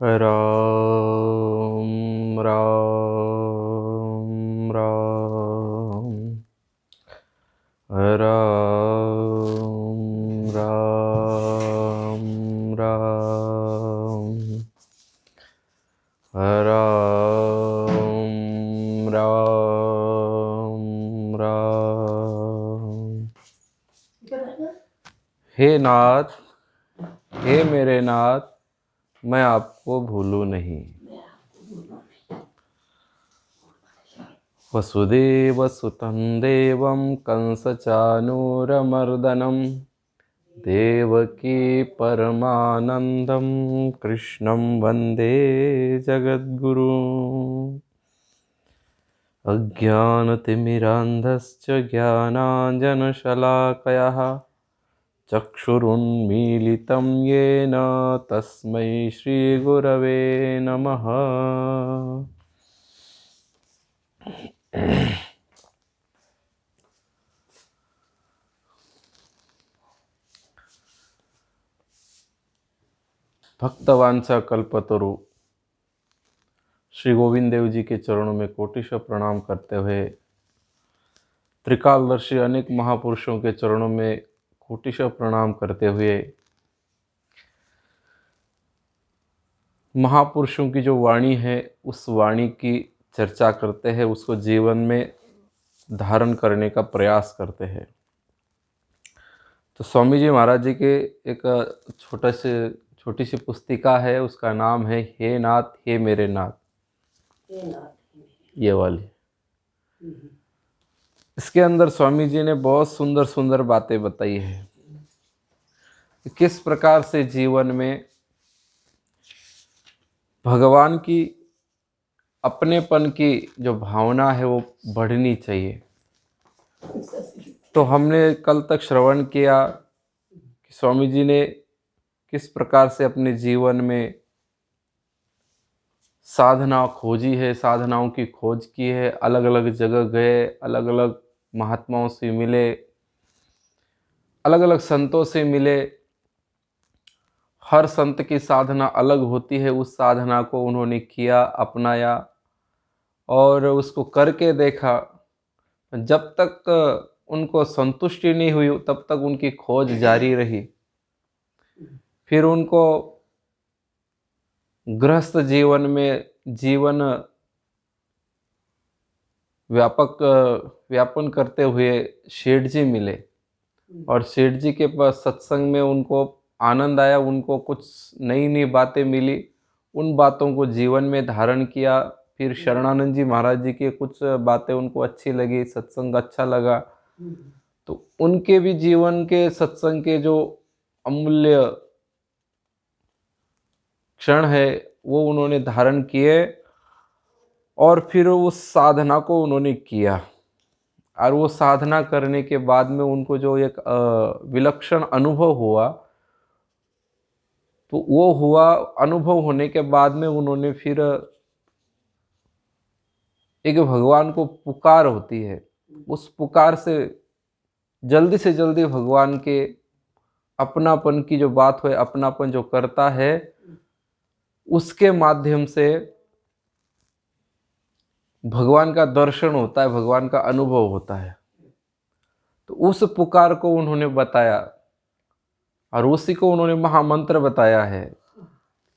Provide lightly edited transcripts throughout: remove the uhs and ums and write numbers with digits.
राम राम राम राम राम राम राम राम राम। हे नाथ, हे मेरे नाथ, मैं आपको भूलूं नहीं। वसुदेवसुतं देवं कंसचानूरमर्दनं देवकी परमानन्दं कृष्णं वन्दे जगद्गुरुम्। अज्ञानतिमिरान्धश्च ज्ञानाञ्जनशलाकयः चक्षुरुन्मीलितं येन तस्मै श्रीगुरवे नमः। भक्तवांछा कल्पतरु श्री गोविंद देव जी के चरणों में कोटिशः प्रणाम करते हुए, त्रिकालदर्शी अनेक महापुरुषों के चरणों में कोटिशः प्रणाम करते हुए, महापुरुषों की जो वाणी है उस वाणी की चर्चा करते हैं, उसको जीवन में धारण करने का प्रयास करते हैं। तो स्वामी जी महाराज जी के एक छोटी सी पुस्तिका है, उसका नाम है हे नाथ हे मेरे नाथ। ये वाली, इसके अंदर स्वामी जी ने बहुत सुंदर सुंदर बातें बताई है। किस प्रकार से जीवन में भगवान की अपनेपन की जो भावना है वो बढ़नी चाहिए। तो हमने कल तक श्रवण किया कि स्वामी जी ने किस प्रकार से अपने जीवन में साधना खोजी है, साधनाओं की खोज की है, अलग अलग जगह गए, अलग अलग महात्माओं से मिले, अलग अलग संतों से मिले। हर संत की साधना अलग होती है, उस साधना को उन्होंने किया, अपनाया और उसको करके देखा। जब तक उनको संतुष्टि नहीं हुई तब तक उनकी खोज जारी रही। फिर उनको गृहस्थ जीवन में जीवन व्यापन करते हुए शेठ जी मिले और शेठ जी के पास सत्संग में उनको आनंद आया, उनको कुछ नई नई बातें मिली, उन बातों को जीवन में धारण किया। फिर शरणानंद जी महाराज जी की कुछ बातें उनको अच्छी लगी, सत्संग अच्छा लगा, तो उनके भी जीवन के सत्संग के जो अमूल्य क्षण है वो उन्होंने धारण किए और फिर उस साधना को उन्होंने किया। और वो साधना करने के बाद में उनको जो एक विलक्षण अनुभव हुआ, तो वो हुआ, अनुभव होने के बाद में उन्होंने फिर एक भगवान को पुकार होती है, उस पुकार से जल्दी भगवान के अपनापन की जो बात है, अपनापन जो करता है उसके माध्यम से भगवान का दर्शन होता है, भगवान का अनुभव होता है। तो उस पुकार को उन्होंने बताया और उसी को उन्होंने महामंत्र बताया है।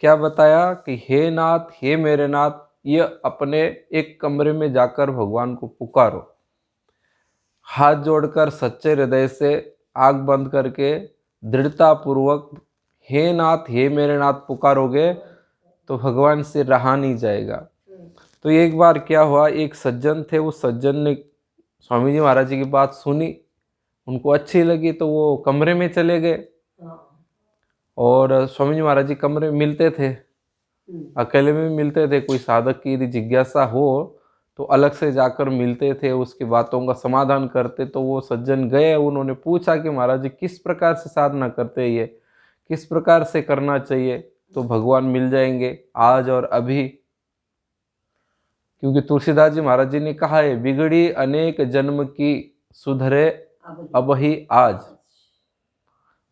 क्या बताया कि हे नाथ हे मेरे नाथ, ये अपने एक कमरे में जाकर भगवान को पुकारो, हाथ जोड़कर सच्चे हृदय से आंख बंद करके दृढ़ता पूर्वक हे नाथ हे मेरे नाथ पुकारोगे तो भगवान से रहा नहीं जाएगा। तो एक बार क्या हुआ, एक सज्जन थे, उस सज्जन ने स्वामी जी महाराज जी की बात सुनी, उनको अच्छी लगी, तो वो कमरे में चले गए और स्वामी जी महाराज जी कमरे में मिलते थे, अकेले में मिलते थे। कोई साधक की यदि जिज्ञासा हो तो अलग से जाकर मिलते थे, उसकी बातों का समाधान करते। तो वो सज्जन गए, उन्होंने पूछा कि महाराज जी किस प्रकार से साधना करते हैं, ये किस प्रकार से करना चाहिए तो भगवान मिल जाएंगे आज और अभी। क्योंकि तुलसीदास जी महाराज जी ने कहा है, बिगड़ी अनेक जन्म की सुधरे अब ही आज,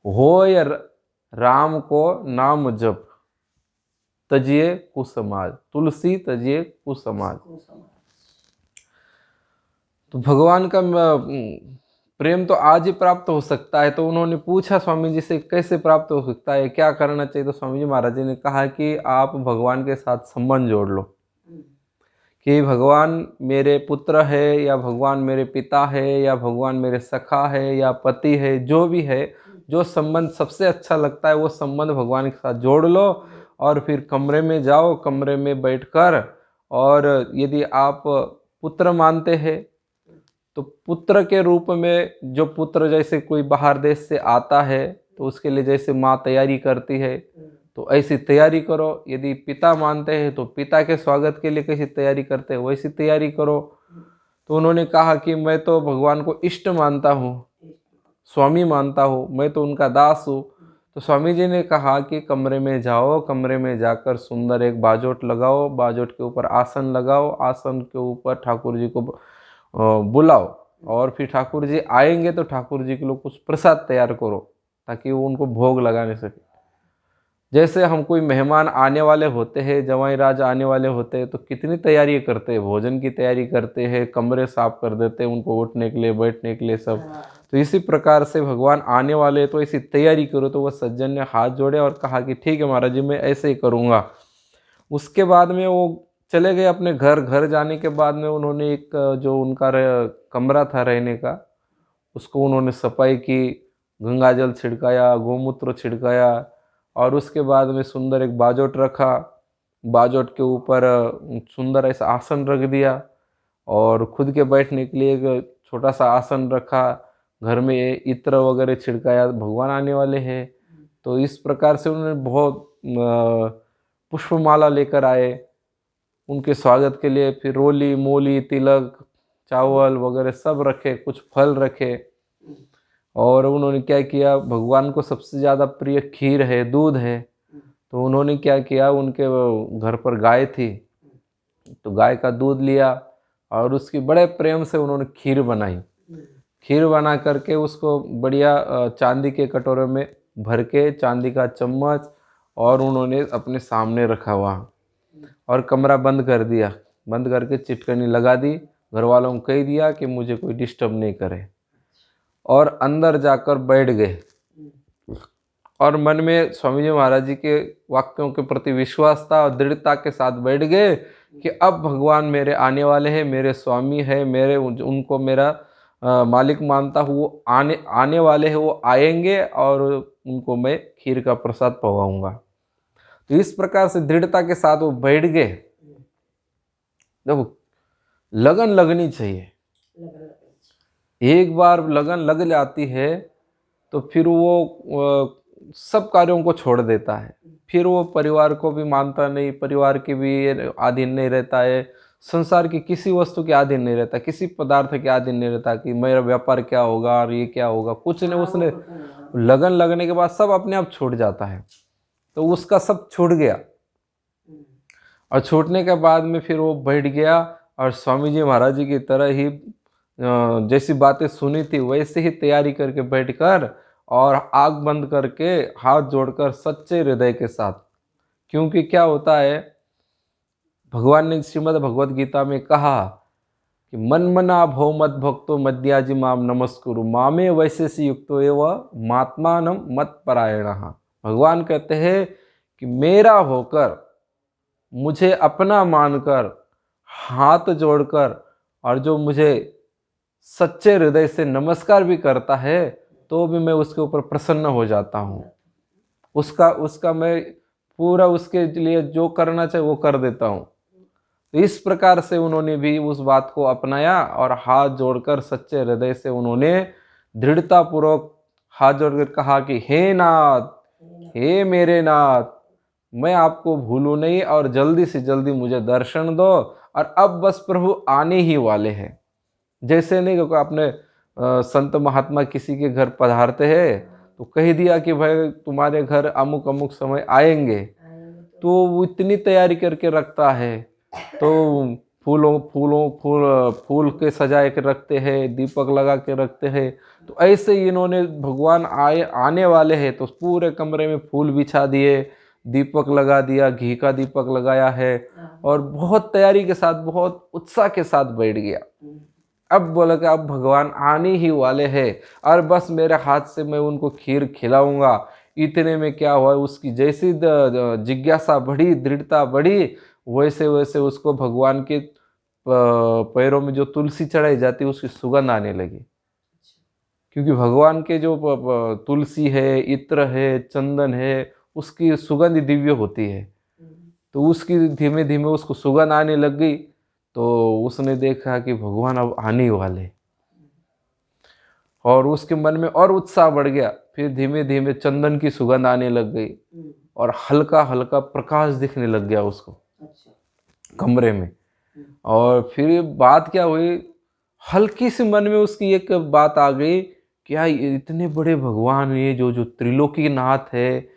होय राम को नाम जप। तजिए कुसमाज, तुलसी तजिए कुसमाज। तो भगवान का प्रेम तो आज ही प्राप्त हो सकता है। तो उन्होंने पूछा स्वामी जी से कैसे प्राप्त हो सकता है, क्या करना चाहिए। तो स्वामी जी महाराज जी ने कहा कि आप भगवान के साथ संबंध जोड़ लो, कि भगवान मेरे पुत्र है, या भगवान मेरे पिता है, या भगवान मेरे सखा है, या पति है, जो भी है, जो संबंध सबसे अच्छा लगता है वो संबंध भगवान के साथ जोड़ लो। और फिर कमरे में जाओ, कमरे में बैठकर, और यदि आप पुत्र मानते हैं तो पुत्र के रूप में, जो पुत्र जैसे कोई बाहर देश से आता है तो उसके लिए जैसे माँ तैयारी करती है तो ऐसी तैयारी करो। यदि पिता मानते हैं तो पिता के स्वागत के लिए कैसी तैयारी करते हैं वैसी तैयारी करो। तो उन्होंने कहा कि मैं तो भगवान को इष्ट मानता हूँ, स्वामी मानता हूँ, मैं तो उनका दास हूँ। तो स्वामी जी ने कहा कि कमरे में जाओ, कमरे में जाकर सुंदर एक बाजोट लगाओ, बाजोट के ऊपर आसन लगाओ, आसन के ऊपर ठाकुर जी को बुलाओ, और फिर ठाकुर जी आएंगे तो ठाकुर जी के लिए कुछ प्रसाद तैयार करो ताकि वो उनको भोग लगाने सके। जैसे हम कोई मेहमान आने वाले होते हैं, जवाई राज आने वाले होते हैं, तो कितनी तैयारी करते हैं, भोजन की तैयारी करते हैं, कमरे साफ कर देते हैं उनको उठने के लिए, बैठने के लिए सब। तो इसी प्रकार से भगवान आने वाले तो ऐसी तैयारी करो। तो वह सज्जन ने हाथ जोड़े और कहा कि ठीक है महाराज जी, मैं ऐसे ही करूँगा। उसके बाद में वो चले गए अपने घर। घर जाने के बाद में उन्होंने एक जो उनका कमरा था रहने का, उसको उन्होंने सफाई की, गंगाजल छिड़काया, गोमूत्र छिड़काया, और उसके बाद में सुंदर एक बाजोट रखा। बाजोट के ऊपर सुंदर ऐसा आसन रख दिया, और खुद के बैठने के लिए एक छोटा सा आसन रखा। घर में इत्र वगैरह छिड़काया, भगवान आने वाले हैं। तो इस प्रकार से उन्होंने बहुत पुष्पमाला लेकर आए उनके स्वागत के लिए। फिर रोली मोली तिलक चावल वगैरह सब रखे, कुछ फल रखे। और उन्होंने क्या किया, भगवान को सबसे ज़्यादा प्रिय खीर है, दूध है। तो उन्होंने क्या किया, उनके घर पर गाय थी तो गाय का दूध लिया और उसकी बड़े प्रेम से उन्होंने खीर बनाई। खीर बना करके उसको बढ़िया चांदी के कटोरे में भर के, चांदी का चम्मच, और उन्होंने अपने सामने रखा वहाँ, और कमरा बंद कर दिया। बंद करके चिटकनी लगा दी, घर वालों को कह दिया कि मुझे कोई डिस्टर्ब नहीं करे, और अंदर जाकर बैठ गए। और मन में स्वामी जी महाराज जी के वाक्यों के प्रति विश्वास था और दृढ़ता के साथ बैठ गए कि अब भगवान मेरे आने वाले हैं, मेरे स्वामी है, मेरे उनको मेरा मालिक मानता हूँ। वो आने वाले हैं, वो आएंगे और उनको मैं खीर का प्रसाद पवाऊंगा। तो इस प्रकार से दृढ़ता के साथ वो बैठ गए। देखो, लगन लगनी चाहिए। एक बार लगन लग जाती है तो फिर वो सब कार्यों को छोड़ देता है। फिर वो परिवार को भी मानता नहीं, परिवार के भी अधीन नहीं रहता है, संसार की किसी वस्तु के अधीन नहीं रहता, किसी पदार्थ के अधीन नहीं रहता कि मेरा व्यापार क्या होगा और ये क्या होगा, कुछ नहीं। उसने लगन लगने के बाद सब अपने आप छूट जाता है। तो उसका सब छूट गया, और छूटने के बाद में फिर वो बैठ गया और स्वामी जी महाराज जी की तरह ही जैसी बातें सुनी थी वैसे ही तैयारी करके बैठकर और आँख बंद करके हाथ जोड़कर सच्चे हृदय के साथ। क्योंकि क्या होता है, भगवान ने श्रीमद् भगवद गीता में कहा कि मन मना भव मद भक्तो मद्याजी माम नमस्कुरु मामे वैशेषी युक्तो एवं महात्मानम मत परायणः। भगवान कहते हैं कि मेरा होकर, मुझे अपना मानकर, हाथ जोड़कर, और जो मुझे सच्चे हृदय से नमस्कार भी करता है तो भी मैं उसके ऊपर प्रसन्न हो जाता हूँ। उसका मैं पूरा उसके लिए जो करना चाहिए वो कर देता हूँ। तो इस प्रकार से उन्होंने भी उस बात को अपनाया और हाथ जोड़कर सच्चे हृदय से उन्होंने दृढ़ता पूर्वक हाथ जोड़कर कहा कि हे नाथ, हे मेरे नाथ, मैं आपको भूलूं नहीं और जल्दी से जल्दी मुझे दर्शन दो। और अब बस प्रभु आने ही वाले हैं। जैसे नहीं कि आपने संत महात्मा किसी के घर पधारते हैं तो कह दिया कि भाई तुम्हारे घर अमुक अमुक समय आएंगे, तो वो इतनी तैयारी करके रखता है। तो फूल के सजाए के रखते हैं, दीपक लगा के रखते हैं। तो ऐसे ही इन्होंने भगवान आने वाले हैं तो पूरे कमरे में फूल बिछा दिए, दीपक लगा दिया, घी का दीपक लगाया है और बहुत तैयारी के साथ, बहुत उत्साह के साथ बैठ गया। अब बोला कि अब भगवान आने ही वाले हैं और बस मेरे हाथ से मैं उनको खीर खिलाऊंगा। इतने में क्या हुआ, उसकी जैसी जिज्ञासा बढ़ी, दृढ़ता बढ़ी, वैसे वैसे उसको भगवान के पैरों में जो तुलसी चढ़ाई जाती है उसकी सुगंध आने लगी। क्योंकि भगवान के जो तुलसी है, इत्र है, चंदन है, उसकी सुगंध दिव्य होती है। तो उसकी धीमे धीमे उसको सुगंध आने लग गई। तो उसने देखा कि भगवान अब आने वाले, और उसके मन में और उत्साह बढ़ गया। फिर धीमे धीमे चंदन की सुगंध आने लग गई और हल्का हल्का प्रकाश दिखने लग गया उसको कमरे में। और फिर बात क्या हुई, हल्की सी मन में उसकी एक बात आ गई कि यार इतने बड़े भगवान, ये जो त्रिलोकी नाथ है,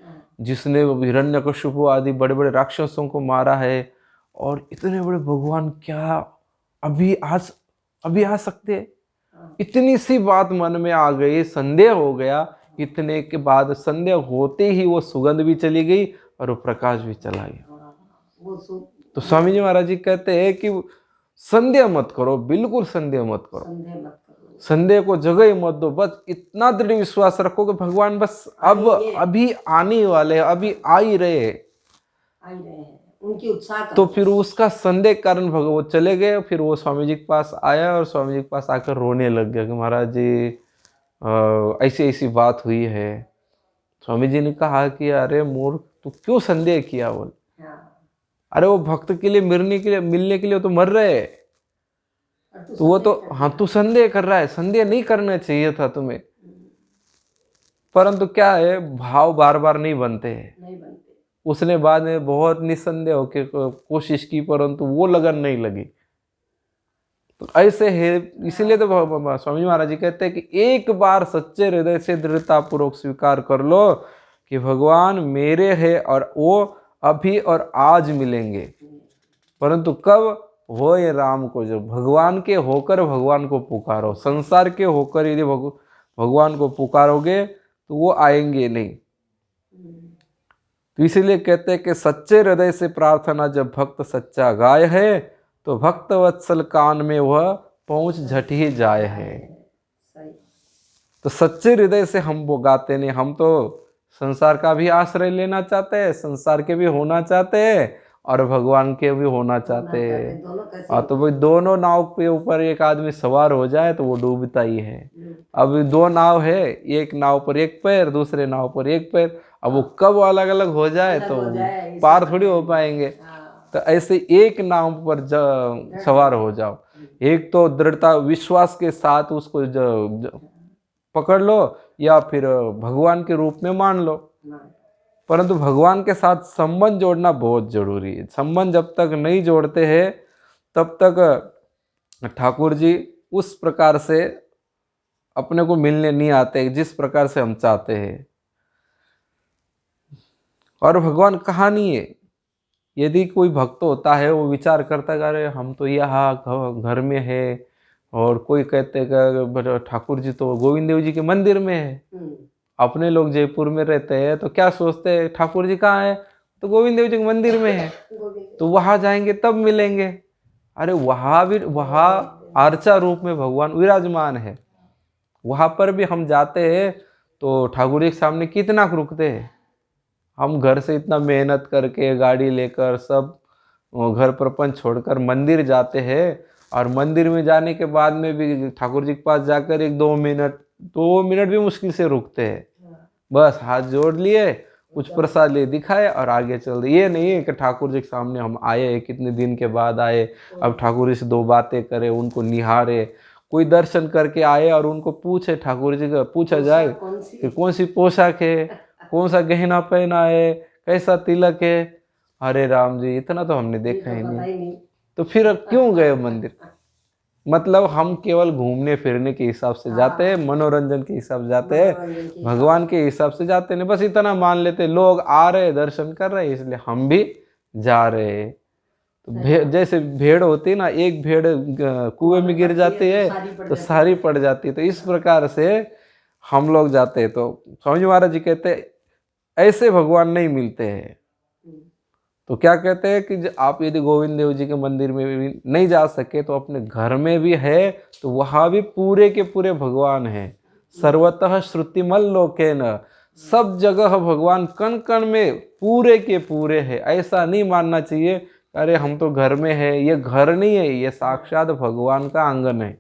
जिसने हिरण्यकशिपु आदि बड़े बड़े राक्षसों को मारा है, और इतने बड़े भगवान क्या अभी आ सकते हैं? इतनी सी बात मन में आ गई, संदेह हो गया। इतने के बाद संदेह होते ही वो सुगंध भी चली गई और वो प्रकाश भी चला गया। तो स्वामी जी महाराज जी कहते हैं कि संदेह मत करो, बिल्कुल संदेह मत करो, संदेह को जगह ही मत दो। बस इतना दृढ़ विश्वास रखो कि भगवान बस अब अभी आने वाले हैं, अभी आ ही रहे हैं। उनकी उत्साह तो फिर उसका संदेह कारण वो चले गए। फिर वो स्वामी जी के पास आया और स्वामी जी के पास आकर रोने लग गया कि महाराज जी ऐसी ऐसी बात हुई है। स्वामी जी ने कहा कि अरे मूर्ख, तू क्यों संदेह किया? बोल, अरे वो भक्त के लिए मिलने के लिए तो मर रहे हैं, तो वो तो, हाँ तू संदेह कर रहा है। संदेह नहीं करना चाहिए था तुम्हें, परंतु क्या है, भाव बार बार नहीं बनते हैं। उसने बाद में बहुत निसंदेह होकर कोशिश की, परंतु वो लगन नहीं लगी। तो ऐसे है, इसीलिए तो स्वामी महाराज जी कहते हैं कि एक बार सच्चे हृदय से दृढ़ता पूर्वक स्वीकार कर लो कि भगवान मेरे हैं और वो अभी और आज मिलेंगे। परंतु कब? हो ये राम को, जो भगवान के होकर भगवान को पुकारो। संसार के होकर यदि भगवान को पुकारोगे तो वो आएंगे नहीं। तो इसीलिए कहते हैं कि सच्चे हृदय से प्रार्थना जब भक्त सच्चा गाय है, तो भक्त वत्सल कान में वह पहुंच झट ही जाए है। तो सच्चे हृदय से हम वो गाते नहीं, हम तो संसार का भी आश्रय लेना चाहते हैं, संसार के भी होना चाहते हैं और भगवान के भी होना चाहते हैं। और तो भाई दोनों नाव के ऊपर एक आदमी सवार हो जाए तो वो डूबता ही है। अब दो नाव है, एक नाव पर एक पैर, दूसरे नाव पर एक पैर। अब वो कब अलग अलग हो जाए तो पार थोड़ी हो पाएंगे। तो ऐसे एक नाव पर सवार हो जाओ। एक तो दृढ़ता विश्वास के साथ उसको पकड़ लो, या फिर भगवान के रूप में मान लो। परंतु भगवान के साथ संबंध जोड़ना बहुत जरूरी है। संबंध जब तक नहीं जोड़ते हैं तब तक ठाकुर जी उस प्रकार से अपने को मिलने नहीं आते जिस प्रकार से हम चाहते हैं। और भगवान कहाँ नहीं है? यदि कोई भक्त होता है वो विचार करता है, अरे हम तो यहाँ घर में है, और कोई कहते हैं ठाकुर जी तो गोविंद देव जी के मंदिर में है। अपने लोग जयपुर में रहते हैं तो क्या सोचते हैं, ठाकुर जी कहाँ है? तो गोविंद देव जी के मंदिर में है, तो वहां जाएंगे तब मिलेंगे। अरे वहां आर्चा रूप में भगवान विराजमान है, वहां पर भी हम जाते हैं तो ठाकुर जी के सामने कितना रुकते हैं। हम घर से इतना मेहनत करके गाड़ी लेकर सब घर प्रपंच छोड़कर मंदिर जाते हैं, और मंदिर में जाने के बाद में भी ठाकुर जी के पास जाकर 2 मिनट भी मुश्किल से रुकते हैं। बस हाथ जोड़ लिए, कुछ प्रसाद ले दिखाए और आगे चल दिए। ये नहीं है कि ठाकुर जी के सामने हम आए, कितने दिन के बाद आए, अब ठाकुर जी से 2 बातें करें, उनको निहारे। कोई दर्शन करके आए और उनको पूछे, ठाकुर जी का पूछा जाए कि कौन सी पोशाक है, कौन सा गहना पहना है, कैसा तिलक है। अरे राम जी, इतना तो हमने देखा ही नहीं, तो फिर क्यों गए मंदिर? मतलब हम केवल घूमने फिरने के हिसाब से जाते हैं, मनोरंजन के हिसाब से जाते हैं, भगवान के हिसाब से जाते नहीं। बस इतना मान लेते लोग आ रहे दर्शन कर रहे इसलिए हम भी जा रहे। तो जैसे भेड़ होती है ना, एक भेड़ कुएं में गिर जाती है तो सारी पड़ जाती है। तो इस प्रकार से हम लोग जाते हैं। तो स्वामी महाराज जी कहते हैं ऐसे भगवान नहीं मिलते हैं। तो क्या कहते हैं कि आप यदि गोविंद देव जी के मंदिर में भी नहीं जा सके तो अपने घर में भी है, तो वहाँ भी पूरे के पूरे भगवान है। सर्वतः श्रुतिमल लोके न, सब जगह भगवान कण कण में पूरे के पूरे है। ऐसा नहीं मानना चाहिए अरे हम तो घर में है, ये घर नहीं है, ये साक्षात भगवान का आंगन है।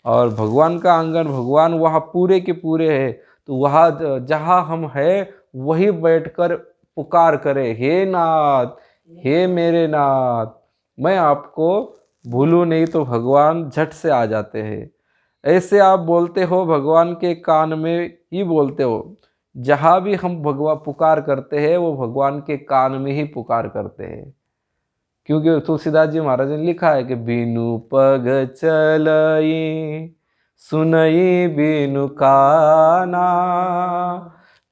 और भगवान का आंगन, भगवान वहाँ पूरे के पूरे है। तो वहाँ जहाँ हम है वही बैठकर पुकार करे, हे नाथ, हे मेरे नाथ, मैं आपको भूलूं नहीं, तो भगवान झट से आ जाते हैं। ऐसे आप बोलते हो, भगवान के कान में ही बोलते हो। जहाँ भी हम भगवान पुकार करते हैं वो भगवान के कान में ही पुकार करते हैं। क्योंकि तुलसीदास जी महाराज ने लिखा है कि बिनु पग चलई सुनई बिनु काना,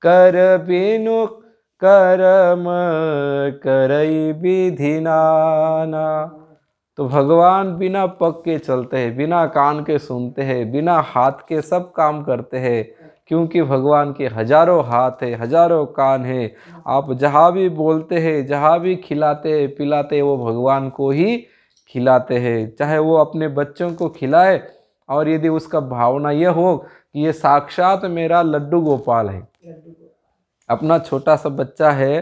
कर बिनु करम करई विधि नाना। तो भगवान बिना पग के चलते हैं, बिना कान के सुनते हैं, बिना हाथ के सब काम करते हैं। क्योंकि भगवान के हजारों हाथ है, हजारों कान है। आप जहाँ भी बोलते हैं, जहाँ भी खिलाते हैं पिलाते हैं, वो भगवान को ही खिलाते हैं। चाहे वो अपने बच्चों को खिलाए, और यदि उसका भावना यह हो कि ये साक्षात मेरा लड्डू गोपाल है। अपना छोटा सा बच्चा है,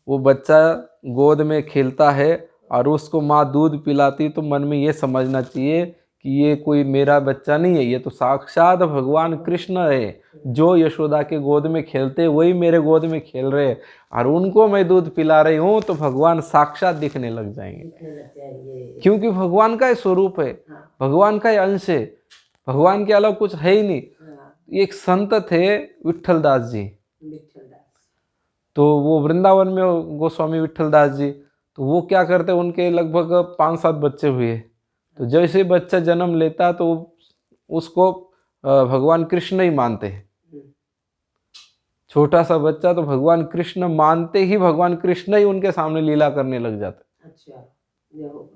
वो बच्चा गोद में खेलता है और उसको माँ दूध पिलाती, तो मन में ये समझना चाहिए कि ये कोई मेरा बच्चा नहीं है, ये तो साक्षात भगवान कृष्ण है। जो यशोदा के गोद में खेलते वही मेरे गोद में खेल रहे हैं, और उनको मैं दूध पिला रही हूँ, तो भगवान साक्षात दिखने लग जाएंगे। क्योंकि भगवान का स्वरूप है, भगवान का अंश है, भगवान के अलावा कुछ है ही नहीं। एक संत थे विट्ठलदास जी, तो वो वृंदावन में गोस्वामी विट्ठलदास जी, तो वो क्या करते, उनके लगभग 5-7 बच्चे हुए। तो जैसे बच्चा जन्म लेता तो उसको भगवान कृष्ण ही मानते हैं। छोटा सा बच्चा तो भगवान कृष्ण मानते ही भगवान कृष्ण ही उनके सामने लीला करने लग जाते। अच्छा,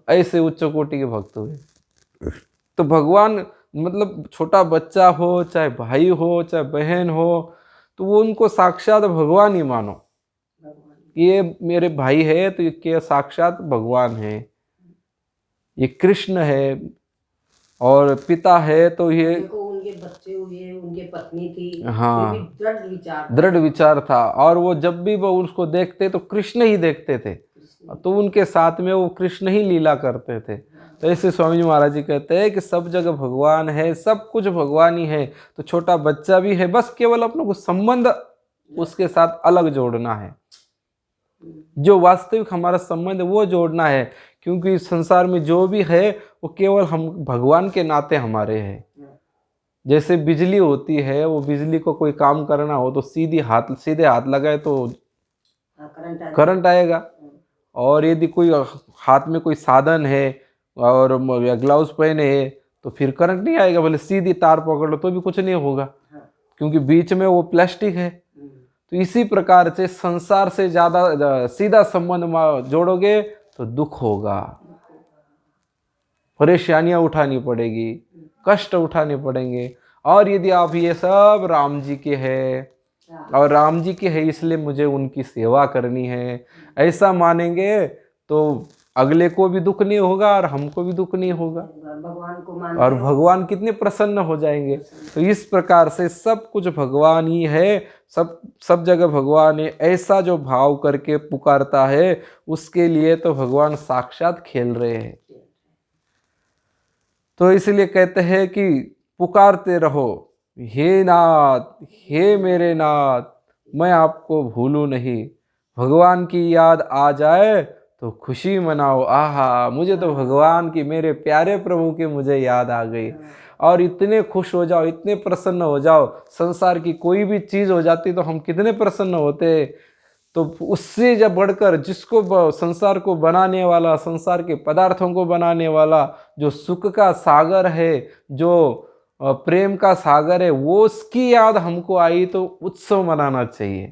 ऐसे उच्च कोटि के भक्त हुए। तो भगवान मतलब छोटा बच्चा हो, चाहे भाई हो, चाहे बहन हो, तो वो उनको साक्षात भगवान ही मानो। ये मेरे भाई है तो ये साक्षात भगवान है, ये कृष्ण है। और पिता है तो ये उनके बच्चे हुए, उनके पत्नी थी, हाँ, दृढ़ विचार था। और वो जब भी वो उसको देखते तो कृष्ण ही देखते थे, तो उनके साथ में वो कृष्ण ही लीला करते थे। तो ऐसे स्वामी जी महाराज जी कहते हैं कि सब जगह भगवान है, सब कुछ भगवान ही है। तो छोटा बच्चा भी है, बस केवल अपने को संबंध उसके साथ अलग जोड़ना है। जो वास्तविक हमारा संबंध है वो जोड़ना है। क्योंकि संसार में जो भी है वो केवल हम भगवान के नाते हमारे हैं। जैसे बिजली होती है, वो बिजली को कोई काम करना हो तो सीधे हाथ लगाए तो करंट आएगा। और यदि कोई हाथ में कोई साधन है और ग्लव्स पहने है तो फिर करंट नहीं आएगा, भले सीधी तार पकड़ लो तो भी कुछ नहीं होगा, क्योंकि बीच में वो प्लास्टिक है। तो इसी प्रकार से संसार से ज़्यादा सीधा संबंध जोड़ोगे तो दुख होगा, परेशानियां उठानी पड़ेगी, कष्ट उठाने पड़ेंगे। और यदि आप ये सब राम जी के हैं और राम जी के है इसलिए मुझे उनकी सेवा करनी है, ऐसा मानेंगे तो अगले को भी दुख नहीं होगा और हमको भी दुख नहीं होगा, भगवान को और भगवान कितने प्रसन्न हो जाएंगे। तो इस प्रकार से सब कुछ भगवान ही है, सब जगह भगवान है, ऐसा जो भाव करके पुकारता है उसके लिए तो भगवान साक्षात खेल रहे हैं। तो इसलिए कहते हैं कि पुकारते रहो, हे नाथ, हे मेरे नाथ, मैं आपको भूलूं नहीं। भगवान की याद आ जाए तो खुशी मनाओ, आहा मुझे तो भगवान की, मेरे प्यारे प्रभु की मुझे याद आ गई। और इतने खुश हो जाओ, इतने प्रसन्न हो जाओ। संसार की कोई भी चीज़ हो जाती तो हम कितने प्रसन्न होते। तो उससे जब बढ़कर जिसको संसार को बनाने वाला, संसार के पदार्थों को बनाने वाला, जो सुख का सागर है, जो प्रेम का सागर है, वो उसकी याद हमको आई तो उत्सव मनाना चाहिए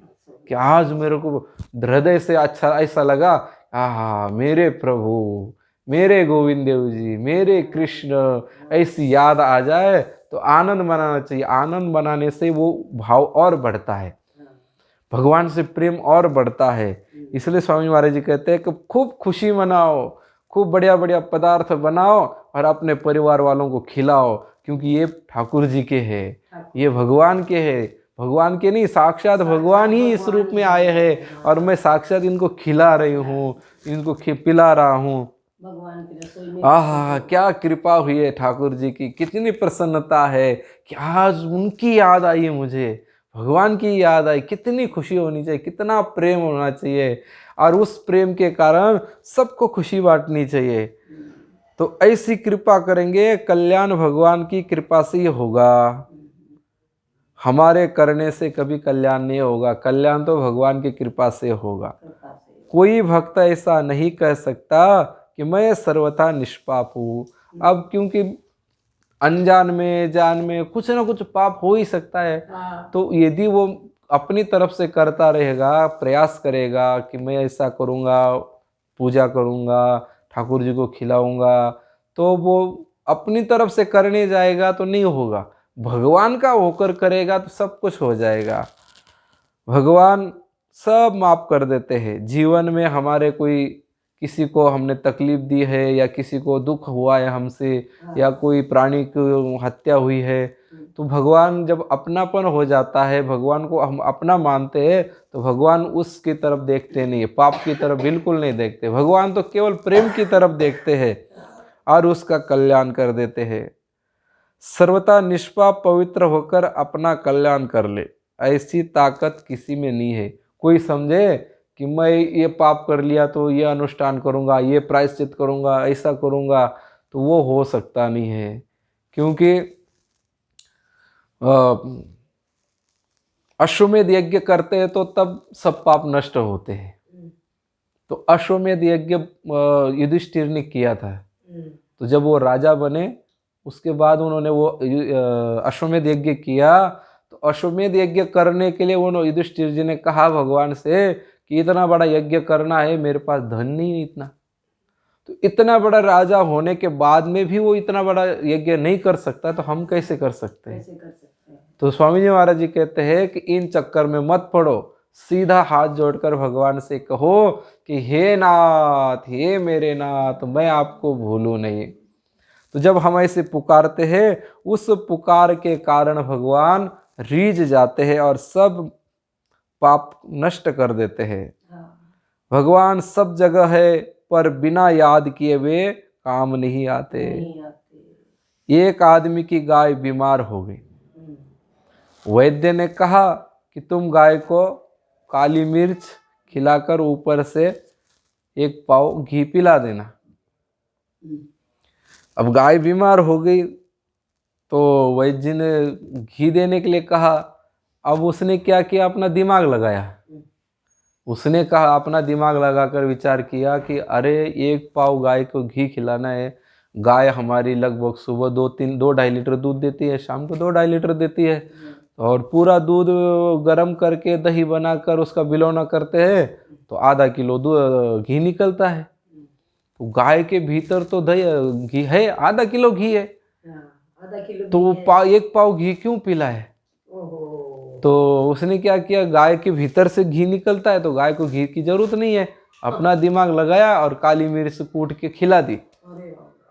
कि आज मेरे को हृदय से अच्छा ऐसा लगा, आहा मेरे प्रभु, मेरे गोविंद देव जी, मेरे कृष्ण, ऐसी याद आ जाए तो आनंद मनाना चाहिए। आनंद मनाने से वो भाव और बढ़ता है, भगवान से प्रेम और बढ़ता है। इसलिए स्वामी महाराज जी कहते हैं कि खूब खुशी मनाओ, खूब बढ़िया बढ़िया पदार्थ बनाओ और अपने परिवार वालों को खिलाओ, क्योंकि ये ठाकुर जी के हैं, ये भगवान के हैं। भगवान के नहीं, साक्षात भगवान ही इस रूप में आए हैं और मैं साक्षात इनको खिला रही हूँ, इनको पिला रहा हूँ। भगवान की रसोई में आहा, क्या कृपा हुई है ठाकुर जी की, कितनी प्रसन्नता है कि आज उनकी याद आई मुझे, भगवान की याद आई। कितनी खुशी होनी चाहिए, कितना प्रेम होना चाहिए, और उस प्रेम के कारण सबको खुशी बांटनी चाहिए। तो ऐसी कृपा करेंगे, कल्याण भगवान की कृपा से ही होगा, हमारे करने से कभी कल्याण नहीं होगा। कल्याण तो भगवान की कृपा से होगा। कृपा से। कोई भक्त ऐसा नहीं कह सकता कि मैं सर्वथा निष्पाप हूँ। अब क्योंकि अनजान में जान में कुछ ना कुछ पाप हो ही सकता है, हाँ। तो यदि वो अपनी तरफ से करता रहेगा, प्रयास करेगा कि मैं ऐसा करूँगा, पूजा करूँगा, ठाकुर जी को खिलाऊंगा, तो वो अपनी तरफ से करने जाएगा तो नहीं होगा। भगवान का होकर करेगा तो सब कुछ हो जाएगा। भगवान सब माफ कर देते हैं। जीवन में हमारे कोई किसी को हमने तकलीफ दी है या किसी को दुख हुआ है हमसे, या कोई प्राणी की हत्या हुई है, तो भगवान जब अपनापन हो जाता है, भगवान को हम अपना मानते हैं, तो भगवान उसकी तरफ देखते नहीं है, पाप की तरफ बिल्कुल नहीं देखते। भगवान तो केवल प्रेम की तरफ देखते हैं और उसका कल्याण कर देते हैं। सर्वथा निष्पाप पवित्र होकर अपना कल्याण कर ले, ऐसी ताकत किसी में नहीं है। कोई समझे कि मैं ये पाप कर लिया तो ये अनुष्ठान करूँगा, ये प्रायश्चित करूँगा, ऐसा करूँगा, तो वो हो सकता नहीं है। क्योंकि अश्वमेध यज्ञ करते हैं तो तब सब पाप नष्ट होते हैं। तो अश्वमेध यज्ञ युधिष्ठिर ने किया था, तो जब वो राजा बने उसके बाद उन्होंने वो अश्वमेध यज्ञ किया। तो अश्वमेध यज्ञ करने के लिए उन्होंने युधिष्ठिर जी ने कहा भगवान से कि इतना बड़ा यज्ञ करना है, मेरे पास धन नहीं इतना। तो इतना बड़ा राजा होने के बाद में भी वो इतना बड़ा यज्ञ नहीं कर सकता, तो हम कैसे कर सकते हैं? कैसे कर सकते हैं? तो स्वामी जी महाराज जी कहते हैं कि इन चक्कर में मत पड़ो, सीधा हाथ जोड़कर भगवान से कहो कि हे नाथ, हे मेरे नाथ, मैं आपको भूलूं नहीं। तो जब हम ऐसे पुकारते हैं, उस पुकार के कारण भगवान रीझ जाते हैं और सब पाप नष्ट कर देते हैं। भगवान सब जगह है, पर बिना याद किए वे काम नहीं आते। एक आदमी की गाय बीमार हो गई। वैद्य ने कहा कि तुम गाय को काली मिर्च खिलाकर ऊपर से 1 पाव घी पिला देना। अब गाय बीमार हो गई तो वैद्य ने घी देने के लिए कहा। अब उसने क्या किया, अपना दिमाग लगाया। उसने कहा, अपना दिमाग लगाकर विचार किया कि अरे 1 पाव गाय को घी खिलाना है। गाय हमारी लगभग सुबह 2-2.5 लीटर दूध देती है, शाम को 2-2.5 लीटर देती है, और पूरा दूध गर्म करके दही बनाकर उसका बिलौना करते हैं तो आधा किलो घी निकलता है। तो गाय के भीतर तो दही घी है, आधा किलो घी है, आधा किलो तो वो 1 पाव घी क्यों पिलाए? तो उसने क्या किया, गाय के भीतर से घी निकलता है तो गाय को घी की जरूरत नहीं है। अपना दिमाग लगाया और काली मिर्च कूट के खिला दी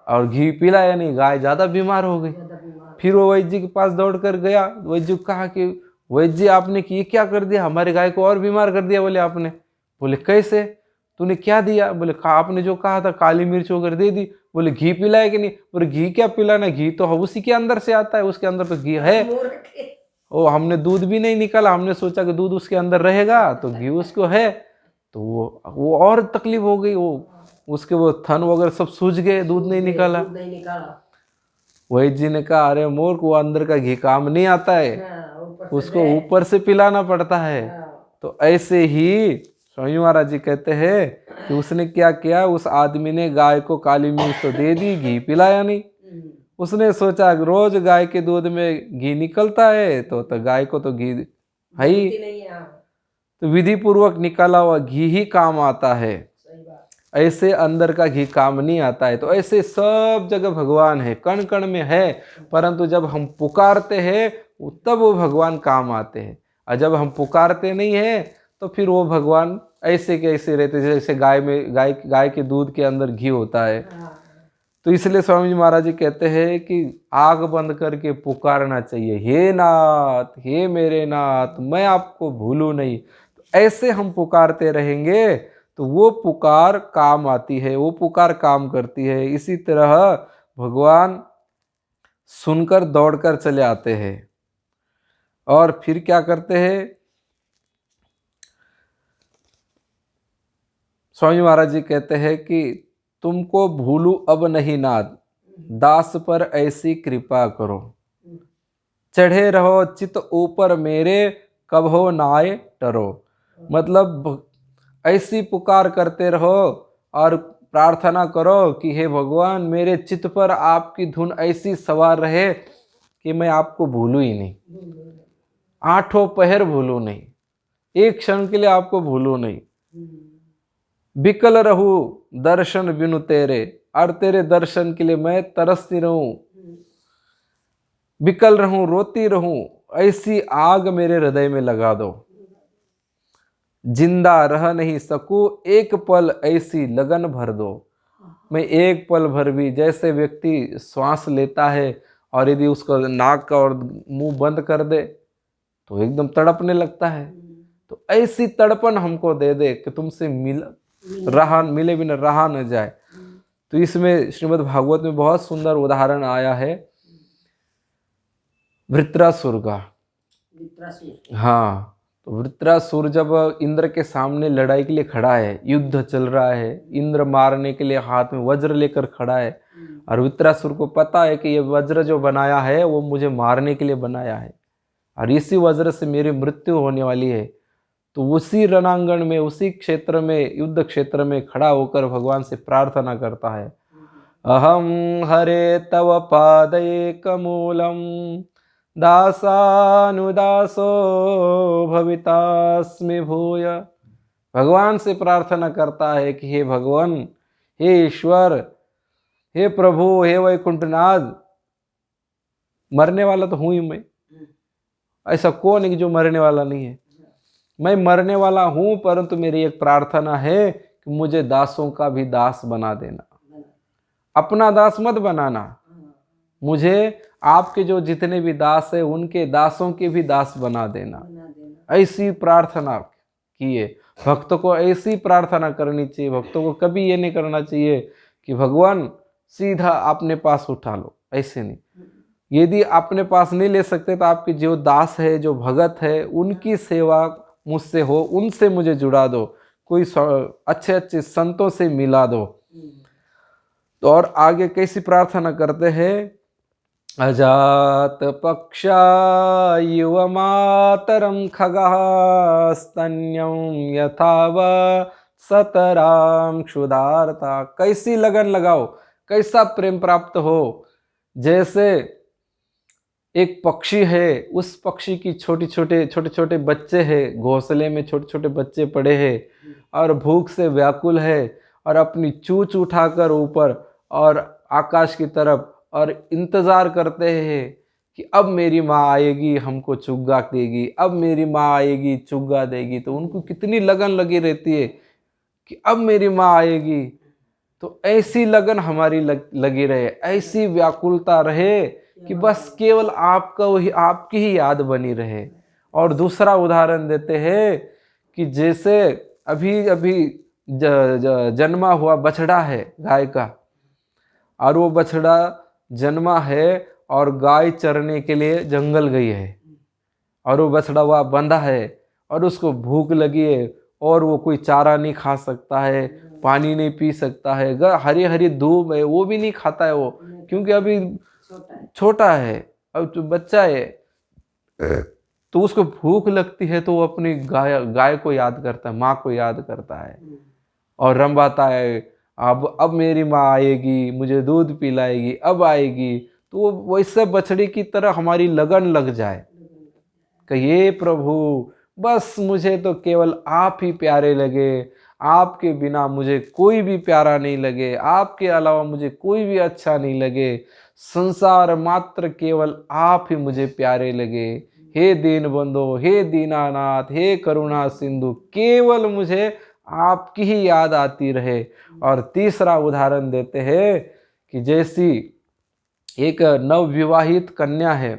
और घी पिलाया नहीं, गाय ज्यादा बीमार हो गई। फिर वो वैद्य के पास दौड़ कर गया। वैद्य को कहा कि वैद्य आपने ये क्या कर दिया, हमारी गाय को और बीमार कर दिया। बोले आपने? बोले कैसे, तूने क्या दिया? बोले आपने जो कहा था काली मिर्च वगैरह दे दी। बोले घी पिलाया कि नहीं? बोले घी क्या पिलाना, घी तो उसी के अंदर से आता है, उसके अंदर तो घी है। ओ हमने दूध भी नहीं निकाला, हमने सोचा कि दूध उसके अंदर रहेगा तो घी उसको है। तो वो और तकलीफ हो गई, वो उसके वो थन वगैरह सब सूज गए, दूध नहीं निकाला। वैद्य जी ने कहा अरे मूर्ख, वो अंदर का घी काम नहीं आता है, उसको ऊपर से पिलाना पड़ता है। तो ऐसे ही स्वामी महाराज जी कहते हैं कि उसने क्या किया, उस आदमी ने गाय को काली मिर्च तो दे दी, घी पिलाया नहीं। उसने सोचा रोज गाय के दूध में घी निकलता है तो गाय को तो घी है ही, तो विधि पूर्वक निकाला हुआ घी ही काम आता है, ऐसे अंदर का घी काम नहीं आता है। तो ऐसे सब जगह भगवान है, कण कण में है, परंतु जब हम पुकारते हैं तब वो भगवान काम आते हैं, और जब हम पुकारते नहीं है तो फिर वो भगवान ऐसे के ऐसे रहते जैसे गाय के दूध के अंदर घी होता है। हाँ, तो इसलिए स्वामी जी महाराज जी कहते हैं कि आग बंद करके पुकारना चाहिए, हे नाथ, हे मेरे नाथ, मैं आपको भूलूं नहीं। तो ऐसे हम पुकारते रहेंगे तो वो पुकार काम आती है, वो पुकार काम करती है। इसी तरह भगवान सुनकर दौड़कर चले आते हैं और फिर क्या करते हैं। स्वामी महाराज जी कहते हैं कि तुमको भूलू अब नहीं नाथ, दास पर ऐसी कृपा करो। चढ़े रहो चित ऊपर मेरे, कब हो नाय टरो। मतलब ऐसी पुकार करते रहो और प्रार्थना करो कि हे भगवान, मेरे चित्त पर आपकी धुन ऐसी सवार रहे कि मैं आपको भूलूं ही नहीं, आठों पहर भूलूं नहीं, एक क्षण के लिए आपको भूलूं नहीं। बिकल रहूं दर्शन बिनु तेरे, और तेरे दर्शन के लिए मैं तरसती रहूं, बिकल रहूं, रोती रहूं, ऐसी आग मेरे हृदय में लगा दो। जिंदा रह नहीं सकूं एक पल, ऐसी लगन भर दो। मैं एक पल भर भी, जैसे व्यक्ति श्वास लेता है और यदि उसको नाक का और मुंह बंद कर दे तो एकदम तड़पने लगता है, तो ऐसी तड़पन हमको दे दे कि तुमसे मिले बिना रहा न जाए। तो इसमें श्रीमद् भागवत में बहुत सुंदर उदाहरण आया है वृत्रासुर का। हाँ, तो वृत्रासुर जब इंद्र के सामने लड़ाई के लिए खड़ा है, युद्ध चल रहा है, इंद्र मारने के लिए हाथ में वज्र लेकर खड़ा है, और वृत्रासुर को पता है कि ये वज्र जो बनाया है वो मुझे मारने के लिए बनाया है और इसी वज्र से मेरी मृत्यु होने वाली है। तो उसी रणांगण में, उसी क्षेत्र में, युद्ध क्षेत्र में खड़ा होकर भगवान से प्रार्थना करता है, अहम हरे तव पादैकमूलम दासानुदासो भवितास्मि भूय। भगवान से प्रार्थना करता है कि हे भगवान, हे ईश्वर, हे प्रभु, हे वैकुंठनाथ, मरने वाला तो हूं ही मैं, ऐसा कौन है कि जो मरने वाला नहीं है। मैं मरने वाला हूं, परंतु मेरी एक प्रार्थना है कि मुझे दासों का भी दास बना देना, अपना दास मत बनाना, मुझे आपके जो जितने भी दास है उनके दासों के भी दास बना देना। ऐसी प्रार्थना किए। भक्तों को ऐसी प्रार्थना करनी चाहिए। भक्तों को कभी ये नहीं करना चाहिए कि भगवान सीधा अपने पास उठा लो, ऐसे नहीं। यदि अपने पास नहीं ले सकते तो आपके जो दास है, जो भगत है, उनकी सेवा मुझसे हो, उनसे मुझे जुड़ा दो, कोई अच्छे अच्छे संतों से मिला दो। तो और आगे कैसी प्रार्थना करते हैं, अजात पक्षा युव मातरम खगः स्तन्यम यथाव सतराम क्षुधार्ता। कैसी लगन लगाओ, कैसा प्रेम प्राप्त हो। जैसे एक पक्षी है, उस पक्षी की छोटे छोटे बच्चे हैं, घोंसले में छोटे छोटे बच्चे पड़े हैं और भूख से व्याकुल है और अपनी चूंच उठाकर ऊपर और आकाश की तरफ और इंतजार करते हैं कि अब मेरी माँ आएगी, हमको चुग्गा देगी, अब मेरी माँ आएगी, चुग्गा देगी। तो उनको कितनी लगन लगी रहती है कि अब मेरी माँ आएगी। तो ऐसी लगन हमारी लगी रहे, ऐसी व्याकुलता रहे कि बस केवल आपका वही, आपकी ही याद बनी रहे। और दूसरा उदाहरण देते हैं कि जैसे अभी अभी जन्मा हुआ बछड़ा है गाय का, और वो बछड़ा जन्मा है और गाय चरने के लिए जंगल गई है, और वो बछड़ा वहाँ बंधा है और उसको भूख लगी है और वो कोई चारा नहीं खा सकता है, पानी नहीं पी सकता है, हरी हरी धूप है वो भी नहीं खाता है वो, क्योंकि अभी छोटा है, अब तो बच्चा है। तो उसको भूख लगती है तो वो अपनी गाय को याद करता है, माँ को याद करता है और रंबाता है, अब मेरी माँ आएगी, मुझे दूध पिलाएगी, अब आएगी। तो वो वैसे बछड़ी की तरह हमारी लगन लग जाए कि ये प्रभु, बस मुझे तो केवल आप ही प्यारे लगे, आपके बिना मुझे कोई भी प्यारा नहीं लगे, आपके अलावा मुझे कोई भी अच्छा नहीं लगे, संसार मात्र केवल आप ही मुझे प्यारे लगे। हे दीन बंधो, हे दीनानाथ, हे करुणा सिंधु, केवल मुझे आपकी ही याद आती रहे। और तीसरा उदाहरण देते हैं कि जैसी एक नवविवाहित कन्या है,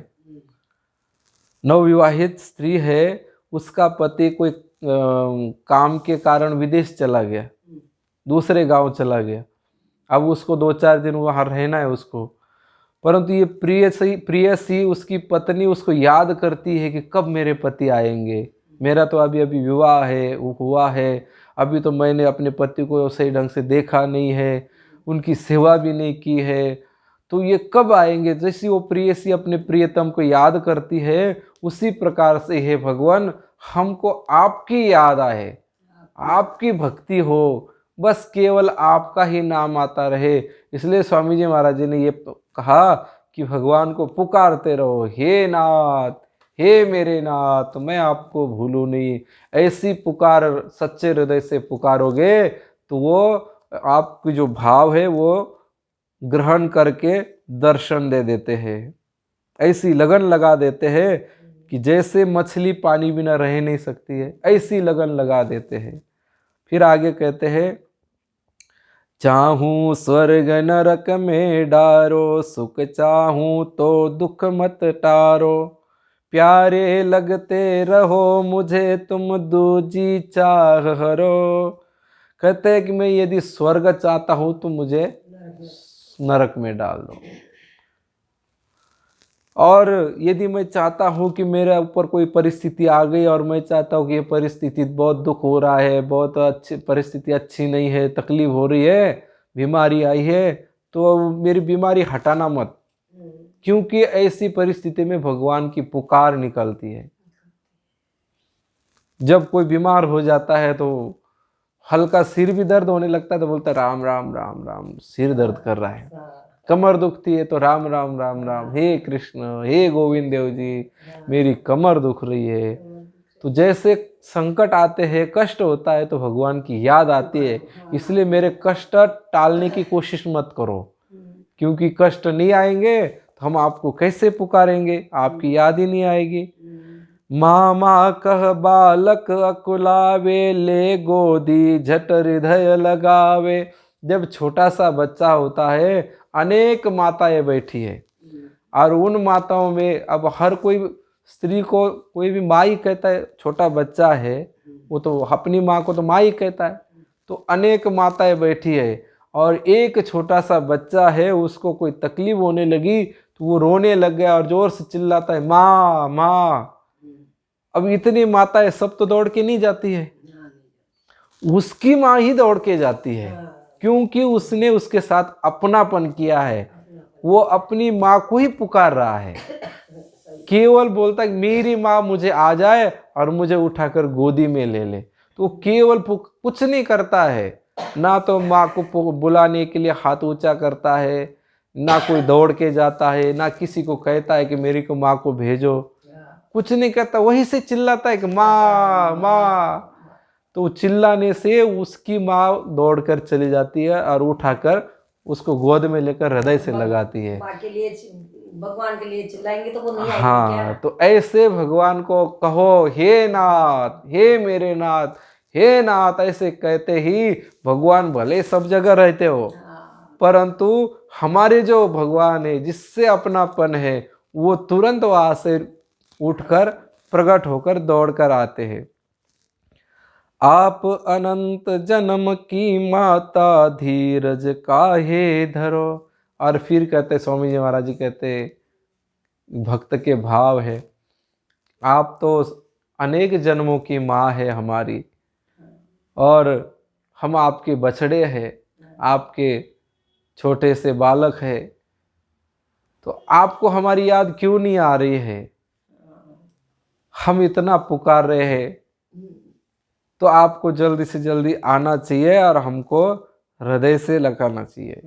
नवविवाहित स्त्री है, उसका पति कोई काम के कारण विदेश चला गया, दूसरे गांव चला गया। अब उसको 2-4 दिन वहाँ रहना है उसको, परंतु ये प्रियसी उसकी पत्नी उसको याद करती है कि कब मेरे पति आएंगे, मेरा तो अभी अभी विवाह है हुआ है, अभी तो मैंने अपने पति को सही ढंग से देखा नहीं है, उनकी सेवा भी नहीं की है, तो ये कब आएंगे। जैसी वो प्रियसी अपने प्रियतम को याद करती है, उसी प्रकार से हे भगवान हमको आपकी याद आए, आपकी भक्ति हो, बस केवल आपका ही नाम आता रहे। इसलिए स्वामी जी महाराज जी ने ये कहा कि भगवान को पुकारते रहो, हे नाथ, हे मेरे नाथ, मैं आपको भूलूं नहीं। ऐसी पुकार सच्चे हृदय से पुकारोगे तो वो आपकी जो भाव है वो ग्रहण करके दर्शन दे देते हैं। ऐसी लगन लगा देते हैं कि जैसे मछली पानी बिना रह नहीं सकती है, ऐसी लगन लगा देते हैं। फिर आगे कहते हैं, चाहूं स्वर्ग नरक में डारो, सुख चाहूं तो दुख मत टारो, प्यारे लगते रहो मुझे तुम दूजी चाह हरो। कहते हैं कि मैं यदि स्वर्ग चाहता हूं तो मुझे नरक में डाल दो, और यदि मैं चाहता हूँ कि मेरे ऊपर कोई परिस्थिति आ गई और मैं चाहता हूँ कि ये परिस्थिति बहुत दुख हो रहा है, बहुत अच्छी परिस्थिति अच्छी नहीं है, तकलीफ हो रही है, बीमारी आई है, तो मेरी बीमारी हटाना मत, क्योंकि ऐसी परिस्थिति में भगवान की पुकार निकलती है। जब कोई बीमार हो जाता है तो हल्का सिर भी दर्द होने लगता है तो बोलता है राम राम राम राम, सिर दर्द कर रहा है। कमर दुखती है तो राम राम राम राम, हे कृष्ण, हे गोविंद देव जी, मेरी कमर दुख रही है। तो जैसे संकट आते हैं, कष्ट होता है तो भगवान की याद आती है। इसलिए मेरे कष्ट टालने की कोशिश मत करो, क्योंकि कष्ट नहीं आएंगे तो हम आपको कैसे पुकारेंगे, आपकी याद ही नहीं आएगी। मामा कह बालक अकुलावे, ले गोदी झट हृदय लगावे। जब छोटा सा बच्चा होता है, अनेक माताएं बैठी है, और उन माताओं में अब हर कोई स्त्री को कोई भी माँ ही कहता है। छोटा बच्चा है वो तो अपनी माँ को तो माँ ही कहता है। तो अनेक माताएं बैठी है, और एक छोटा सा बच्चा है, उसको कोई तकलीफ होने लगी तो वो रोने लग गया और जोर से चिल्लाता है, माँ माँ। अब इतनी माताएं सब तो दौड़ के नहीं जाती है, उसकी माँ ही दौड़ के जाती है, क्योंकि उसने उसके साथ अपनापन किया है। वो अपनी माँ को ही पुकार रहा है, केवल बोलता है मेरी माँ मुझे आ जाए और मुझे उठाकर गोदी में ले ले। तो केवल कुछ नहीं करता है, ना तो माँ को बुलाने के लिए हाथ ऊंचा करता है, ना कोई दौड़ के जाता है, ना किसी को कहता है कि मेरी को माँ को भेजो, कुछ नहीं कहता, वहीं से चिल्लाता है कि माँ माँ। तो चिल्लाने से उसकी माँ दौड़कर चली जाती है और उठाकर उसको गोद में लेकर हृदय से लगाती है। माँ के लिए, भगवान के लिए चिल्लाएंगे तो वो नहीं आएंगे हाँ क्या? तो ऐसे भगवान को कहो, हे नाथ, हे मेरे नाथ, हे नाथ। ऐसे कहते ही भगवान भले सब जगह रहते हो, परंतु हमारे जो भगवान है, जिससे अपनापन है, वो तुरंत वहां से उठकर प्रकट होकर दौड़कर आते हैं। आप अनंत जन्म की माता, धीरज काहे धरो। और फिर कहते स्वामी जी महाराज जी कहते, भक्त के भाव है, आप तो अनेक जन्मों की माँ है हमारी, और हम आपके बछड़े हैं, आपके छोटे से बालक है, तो आपको हमारी याद क्यों नहीं आ रही है? हम इतना पुकार रहे हैं, तो आपको जल्दी से जल्दी आना चाहिए और हमको हृदय से लगाना चाहिए।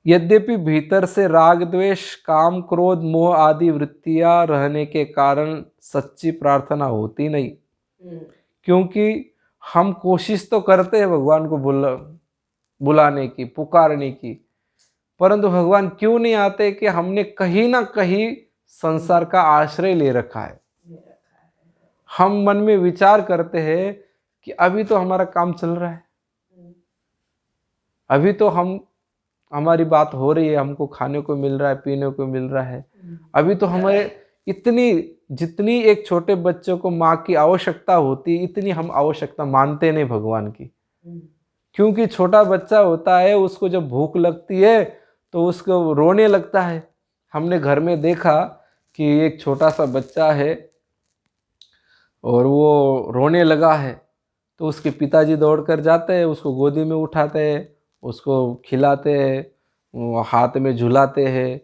यद्यपि भीतर से राग द्वेष काम क्रोध मोह आदि वृत्तियां रहने के कारण सच्ची प्रार्थना होती नहीं, क्योंकि हम कोशिश तो करते हैं भगवान को बुलाने की, पुकारने की, परंतु भगवान क्यों नहीं आते कि हमने कहीं ना कहीं संसार का आश्रय ले रखा है। हम मन में विचार करते हैं कि अभी तो हमारा काम चल रहा है, अभी तो हमारी बात हो रही है, हमको खाने को मिल रहा है, पीने को मिल रहा है, अभी तो हमारे इतनी जितनी एक छोटे बच्चों को माँ की आवश्यकता होती है इतनी हम आवश्यकता मानते नहीं भगवान की। क्योंकि छोटा बच्चा होता है, उसको जब भूख लगती है तो उसको रोने लगता है। हमने घर में देखा कि एक छोटा सा बच्चा है और वो रोने लगा है, तो उसके पिताजी दौड़ कर जाते हैं, उसको गोदी में उठाते हैं, उसको खिलाते हैं, वो हाथ में झुलाते हैं,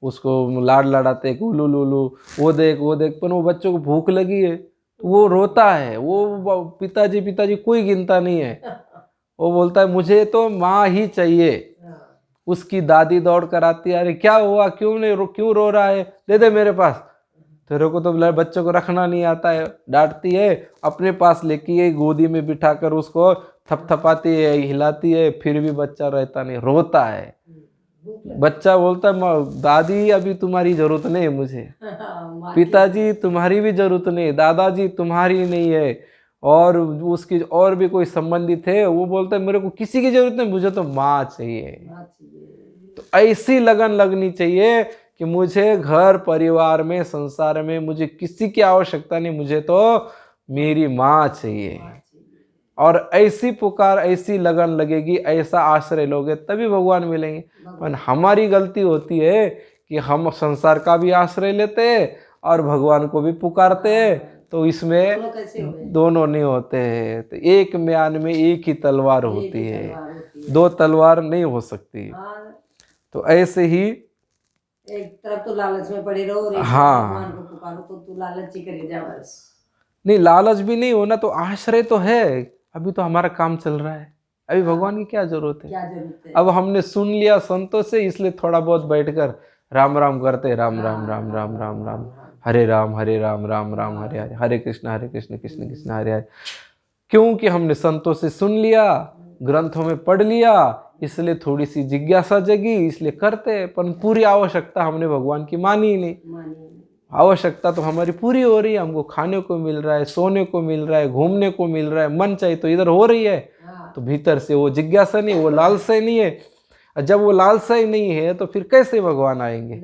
उसको लाड लड़ाते हैं, उलू लुलू, वो देख वो देख। पर वो बच्चों को भूख लगी है तो वो रोता है, वो पिताजी पिताजी कोई गिनता नहीं है, वो बोलता है मुझे तो माँ ही चाहिए। उसकी दादी दौड़ कर आती है, अरे क्या हुआ, क्यों रो रहा है, दे दे मेरे पास। तेरे को तो बच्चों को रखना नहीं आता है, डांटती है, अपने पास लेके गई, गोदी में बिठाकर उसको थपथपाती है, हिलाती है, फिर भी बच्चा रहता नहीं, रोता है। बच्चा बोलता है दादी अभी तुम्हारी जरूरत नहीं है मुझे, पिताजी तुम्हारी भी जरूरत नहीं, दादाजी तुम्हारी नहीं है, और उसकी और भी कोई संबंधी थे, वो बोलता है मेरे को किसी की जरूरत नहीं, मुझे तो माँ चाहिए। तो ऐसी लगन लगनी चाहिए कि मुझे घर परिवार में संसार में मुझे किसी की आवश्यकता नहीं, मुझे तो मेरी माँ चाहिए। और ऐसी पुकार ऐसी लगन लगेगी, ऐसा आश्रय लोगे तभी भगवान मिलेंगे। पर हमारी गलती होती है कि हम संसार का भी आश्रय लेते हैं और भगवान को भी पुकारते हैं, तो इसमें दोनों नहीं होते हैं। तो एक म्यान में एक ही तलवार होती है, दो तलवार नहीं हो सकती। तो ऐसे ही एक तरफ तो लालच में पड़े रहो और एक भगवान को पुकारो, तो तू लालच ही करे जा बस। नहीं, लालच भी नहीं होना, तो आश्रय तो है, अभी तो हमारा काम चल रहा है, अभी भगवान की क्या जरूरत है। अब हमने सुन लिया संतों से, इसलिए थोड़ा बहुत बैठकर राम राम करते, राम राम राम राम राम राम, हरे राम राम राम हरे हरे, हरे कृष्ण कृष्ण कृष्ण हरे हरे। क्योंकि हमने संतों से सुन लिया, ग्रंथों में पढ़ लिया, इसलिए थोड़ी सी जिज्ञासा जगी, इसलिए करते। पर पूरी आवश्यकता हमने भगवान की मानी ही नहीं। आवश्यकता तो हमारी पूरी हो रही है, हमको खाने को मिल रहा है, सोने को मिल रहा है, घूमने को मिल रहा है, मन चाहिए तो इधर हो रही है। तो भीतर से वो जिज्ञासा नहीं, वो लालसा ही नहीं है। जब वो लालसा ही नहीं है तो फिर कैसे भगवान आएंगे।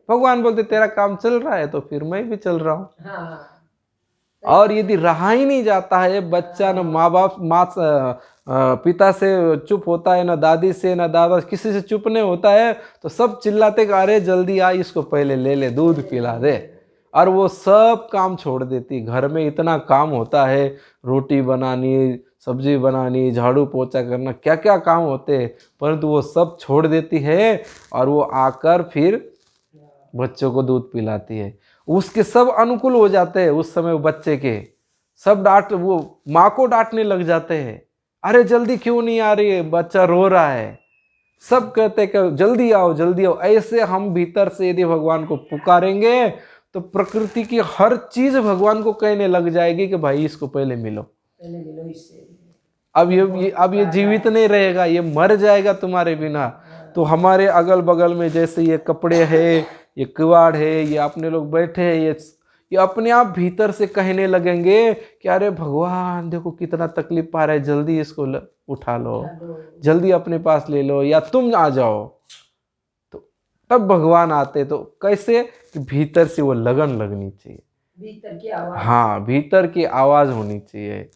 भगवान बोलते तेरा काम चल रहा है तो फिर मैं भी चल रहा हूँ। और यदि रहा ही नहीं जाता है बच्चा, न माँ बाप पिता से चुप होता है, न दादी से, न दादा किसी से चुप नहीं होता है, तो सब चिल्लाते अरे जल्दी आ, इसको पहले ले ले, दूध पिला दे। और वो सब काम छोड़ देती। घर में इतना काम होता है, रोटी बनानी, सब्जी बनानी, झाड़ू पोछा करना, क्या क्या काम होते हैं, परंतु वो सब छोड़ देती है और वो आकर फिर बच्चों को दूध पिलाती है। उसके सब अनुकूल हो जाते हैं उस समय, वो बच्चे के सब वो माँ को डांटने लग जाते हैं, अरे जल्दी क्यों नहीं आ रही है, बच्चा रो रहा है। सब कहते हैं कि जल्दी आओ जल्दी आओ। ऐसे हम भीतर से यदि भगवान को पुकारेंगे तो प्रकृति की हर चीज भगवान को कहने लग जाएगी कि भाई इसको पहले मिलो इससे। अब ये जीवित नहीं रहेगा, ये मर जाएगा तुम्हारे बिना। तो हमारे अगल बगल में जैसे ये कपड़े है, ये किवाड़ है, ये अपने लोग बैठे हैं, ये अपने आप भीतर से कहने लगेंगे कि अरे भगवान देखो कितना तकलीफ पा रहा है, जल्दी इसको उठा लो, जल्दी अपने पास ले लो, या तुम आ जाओ। तो तब भगवान आते। तो कैसे कि भीतर से वो लगन लगनी चाहिए, भीतर की आवाज। हाँ, भीतर की आवाज होनी चाहिए,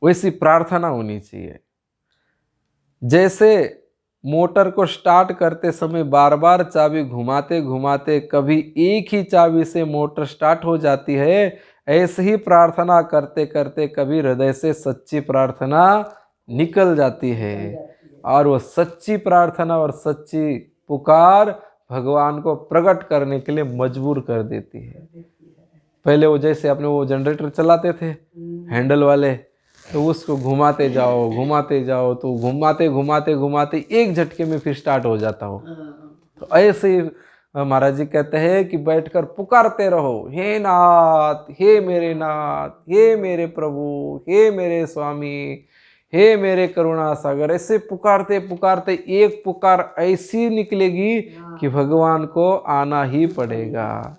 वैसी प्रार्थना होनी चाहिए। जैसे मोटर को स्टार्ट करते समय बार बार चाबी घुमाते घुमाते कभी एक ही चाबी से मोटर स्टार्ट हो जाती है, ऐसे ही प्रार्थना करते करते कभी हृदय से सच्ची प्रार्थना निकल जाती है। और वो सच्ची प्रार्थना और सच्ची पुकार भगवान को प्रकट करने के लिए मजबूर कर देती है। पहले वो जैसे अपने वो जनरेटर चलाते थे हैंडल वाले, तो उसको घुमाते जाओ तो घुमाते घुमाते घुमाते एक झटके में फिर स्टार्ट हो जाता हो। तो ऐसे ही महाराज जी कहते हैं कि बैठकर पुकारते रहो, हे नाथ, हे मेरे नाथ, हे मेरे प्रभु, हे मेरे स्वामी, हे मेरे करुणा सागर। ऐसे पुकारते पुकारते एक पुकार ऐसी निकलेगी कि भगवान को आना ही पड़ेगा।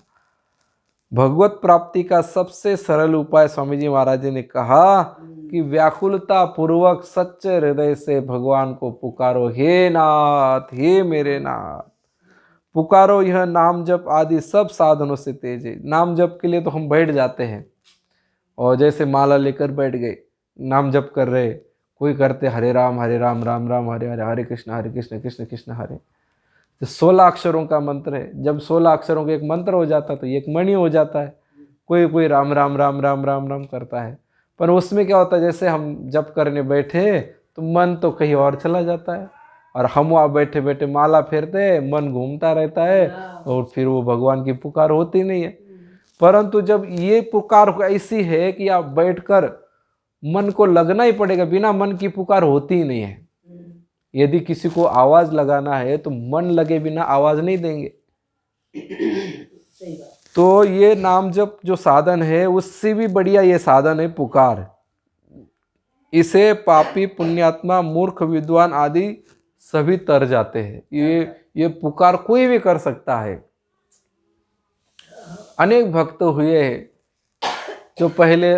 भगवत प्राप्ति का सबसे सरल उपाय स्वामी जी महाराज जी ने कहा कि व्याकुलता पूर्वक सच्चे हृदय से भगवान को पुकारो, हे नाथ, हे मेरे नाथ। पुकारो, यह नाम जप आदि सब साधनों से तेज है। नाम जप के लिए तो हम बैठ जाते हैं और जैसे माला लेकर बैठ गए, नाम जप कर रहे, कोई करते हरे राम राम राम हरे हरे, हरे कृष्ण कृष्ण कृष्ण हरे। तो 16 अक्षरों का मंत्र है। जब 16 अक्षरों का एक मंत्र हो जाता है तो एक मणि हो जाता है। कोई राम राम राम राम राम राम करता है, पर उसमें क्या होता है, जैसे हम जप करने बैठे तो मन तो कहीं और चला जाता है, और हम वहाँ बैठे बैठे माला फेरते, मन घूमता रहता है और फिर वो भगवान की पुकार होती नहीं है। परंतु जब ये पुकार ऐसी है कि आप बैठकर मन को लगना ही पड़ेगा, बिना मन की पुकार होती ही नहीं है। यदि किसी को आवाज लगाना है तो मन लगे बिना आवाज नहीं देंगे। सही बात। तो ये नाम जप जो साधन है उससे भी बढ़िया ये साधन है पुकार। इसे पापी, पुण्यात्मा, मूर्ख, विद्वान आदि सभी तर जाते हैं। ये पुकार कोई भी कर सकता है। अनेक भक्त हुए हैं जो पहले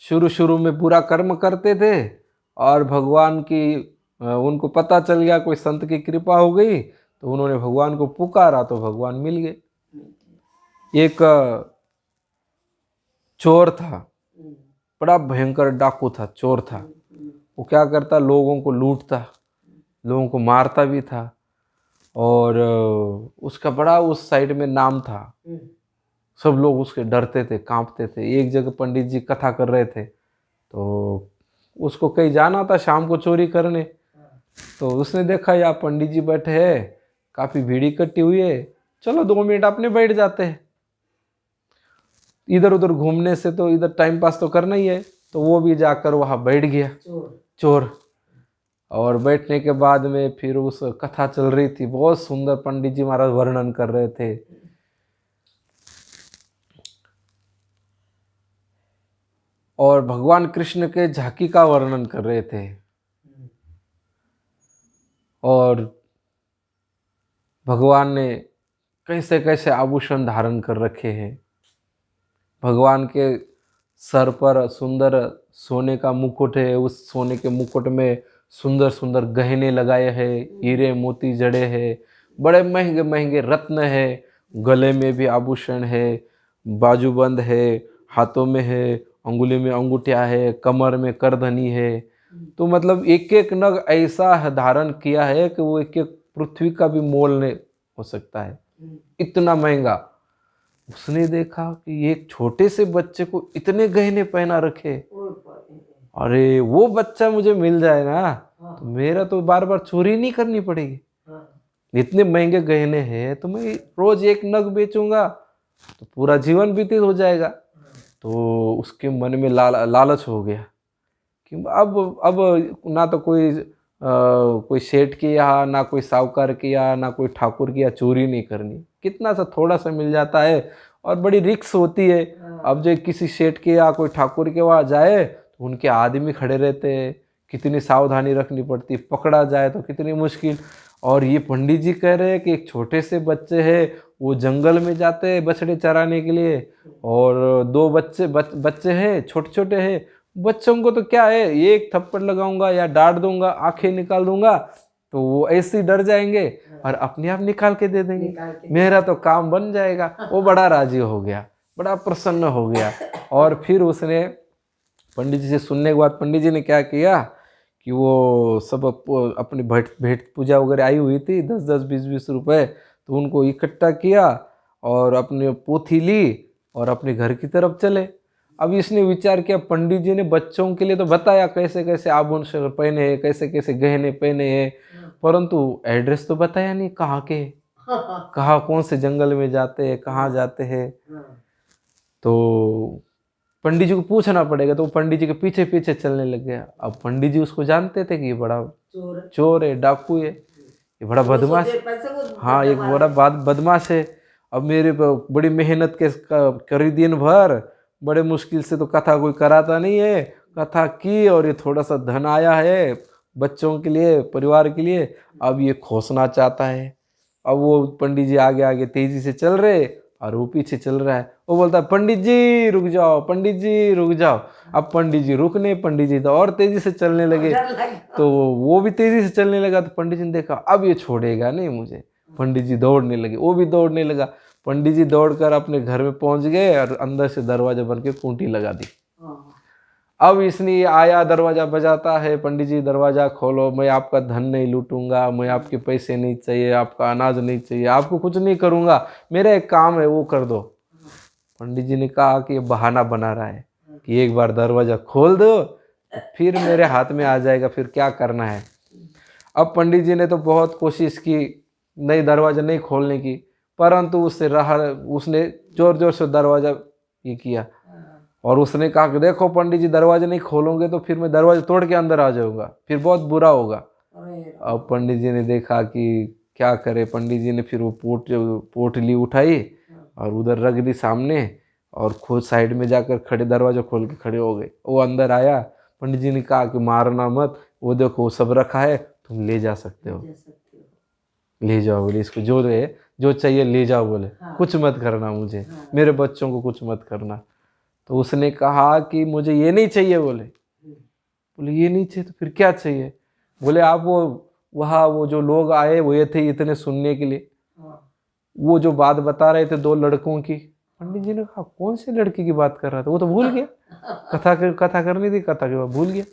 शुरू में बुरा कर्म करते थे और भगवान की उनको पता चल गया, कोई संत की कृपा हो गई तो उन्होंने भगवान को पुकारा तो भगवान मिल गए। एक चोर था, बड़ा भयंकर डाकू था, चोर था। वो क्या करता, लोगों को लूटता, लोगों को मारता भी था, और उसका बड़ा उस साइड में नाम था। सब लोग उसके डरते थे, कांपते थे। एक जगह पंडित जी कथा कर रहे थे तो उसको कहीं जाना था शाम को चोरी करने, तो उसने देखा यार पंडित जी बैठे हैं, काफी भीड़ इकट्ठी हुई है, चलो 2 मिनट अपने बैठ जाते हैं। इधर उधर घूमने से तो इधर टाइम पास तो करना ही है, तो वो भी जाकर वहाँ बैठ गया चोर। और बैठने के बाद में फिर उस कथा चल रही थी, बहुत सुंदर पंडित जी महाराज वर्णन कर रहे थे। और भगवान कृष्ण के झांकी का वर्णन कर रहे थे, और भगवान ने कैसे कैसे आभूषण धारण कर रखे हैं। भगवान के सर पर सुंदर सोने का मुकुट है, उस सोने के मुकुट में सुंदर सुंदर गहने लगाए हैं, हीरे मोती जड़े हैं, बड़े महंगे महंगे रत्न है, गले में भी आभूषण है, बाजूबंद है, हाथों में है, अंगुली में अंगूठिया है, कमर में करधनी है। तो मतलब एक एक नग ऐसा धारण किया है कि वो एक एक पृथ्वी का भी मोल नहीं हो सकता है, इतना महंगा। उसने देखा कि एक छोटे से बच्चे को इतने गहने पहना रखे, अरे वो बच्चा मुझे मिल जाए ना तो मेरा तो बार बार चोरी नहीं करनी पड़ेगी। इतने महंगे गहने हैं तो मैं रोज एक नग बेचूंगा तो पूरा जीवन व्यतीत हो जाएगा। तो उसके मन में लालच हो गया कि अब ना तो कोई सेठ के यहाँ, ना कोई साहूकार के यहाँ, ना कोई ठाकुर के यहाँ चोरी नहीं करनी। कितना सा थोड़ा सा मिल जाता है और बड़ी रिक्स होती है। अब जो किसी सेठ के या कोई ठाकुर के वहाँ जाए तो उनके आदमी खड़े रहते हैं, कितनी सावधानी रखनी पड़ती, पकड़ा जाए तो कितनी मुश्किल। और ये पंडित जी कह रहे हैं कि एक छोटे से बच्चे हैं, वो जंगल में जाते हैं बछड़े चराने के लिए, और 2 बच्चे हैं, छोटे छोटे हैं। बच्चों को तो क्या है, एक थप्पड़ लगाऊंगा या डांट दूंगा, आंखें निकाल दूंगा तो वो ऐसे ही डर जाएंगे और अपने आप निकाल के दे देंगे, मेरा तो काम बन जाएगा। वो बड़ा राजी हो गया, बड़ा प्रसन्न हो गया। और फिर उसने पंडित जी से सुनने के बाद पंडित जी ने क्या किया कि वो सब अपनी भेंट पूजा वगैरह आई हुई थी, 10-10, 20-20 रुपए, तो उनको इकट्ठा किया और अपनी पोथी ली और अपने घर की तरफ चले। अब इसने विचार किया, पंडित जी ने बच्चों के लिए तो बताया कैसे कैसे आभूषण पहने हैं, कैसे कैसे गहने पहने हैं, परंतु एड्रेस तो बताया नहीं, कहाँ के, कहाँ कौन से जंगल में जाते हैं, कहाँ जाते हैं। तो पंडित जी को पूछना पड़ेगा, तो पंडित जी के पीछे पीछे चलने लग गया। अब पंडित जी उसको जानते थे कि ये बड़ा चोर है, डाकू है, ये बड़ा बदमाश, हाँ एक बड़ा बदमाश है। अब मेरे बड़ी मेहनत के करी दिन भर, बड़े मुश्किल से तो कथा कोई कराता नहीं है, कथा की और ये थोड़ा सा धन आया है बच्चों के लिए, परिवार के लिए, अब ये खोसना चाहता है। अब वो पंडित जी आगे आगे तेजी से चल रहे, और वो पीछे चल रहा है। वो बोलता है पंडित जी रुक जाओ, पंडित जी रुक जाओ। अब पंडित जी रुकने, पंडित जी तो और तेजी से चलने लगे, डर लगा। तो वो भी तेजी से चलने लगा। तो पंडित जी ने देखा अब ये छोड़ेगा नहीं मुझे, पंडित जी दौड़ने लगे, वो भी दौड़ने लगा। पंडित जी दौड़कर अपने घर में पहुंच गए और अंदर से दरवाजा बन के कुंडी लगा दी। हाँ। अब इसने आया, दरवाजा बजाता है, पंडित जी दरवाजा खोलो, मैं आपका धन नहीं लूटूंगा, मैं आपके पैसे नहीं चाहिए, आपका अनाज नहीं चाहिए, आपको कुछ नहीं करूंगा, मेरा एक काम है वो कर दो। पंडित जी ने कहा कि ये बहाना बना रहा है कि एक बार दरवाजा खोल दो फिर मेरे हाथ में आ जाएगा, फिर क्या करना है। अब पंडित जी ने तो बहुत कोशिश की, नहीं दरवाजा नहीं खोलने की, परंतु उसने जोर जोर से दरवाजा ये किया और उसने कहा कि देखो पंडित जी दरवाजा नहीं खोलोगे तो फिर मैं दरवाजा तोड़ के अंदर आ जाऊंगा, फिर बहुत बुरा होगा। अब पंडित जी ने देखा कि क्या करे, पंडित जी ने फिर वो पोटली उठाई और उधर रख दी सामने और खुद साइड में जाकर खड़े दरवाजा खोल के खड़े हो गए। वो अंदर आया, पंडित जी ने कहा कि मारना मत, वो देखो वो सब रखा है, तुम ले जा सकते हो, ले जाओ बोले, इसको जो चाहिए ले जाओ बोले, कुछ मत करना मुझे, मेरे बच्चों को कुछ मत करना। तो उसने कहा कि मुझे ये नहीं चाहिए बोले ये नहीं चाहिए तो फिर क्या चाहिए? बोले आप वहाँ वो जो लोग आए वो ये थे इतने सुनने के लिए, वो जो बात बता रहे थे दो लड़कों की। पंडित जी ने कहा कौन से लड़की की बात कर रहा था, वो तो भूल गया, कथा करनी थी, कथा के बाद भूल गया।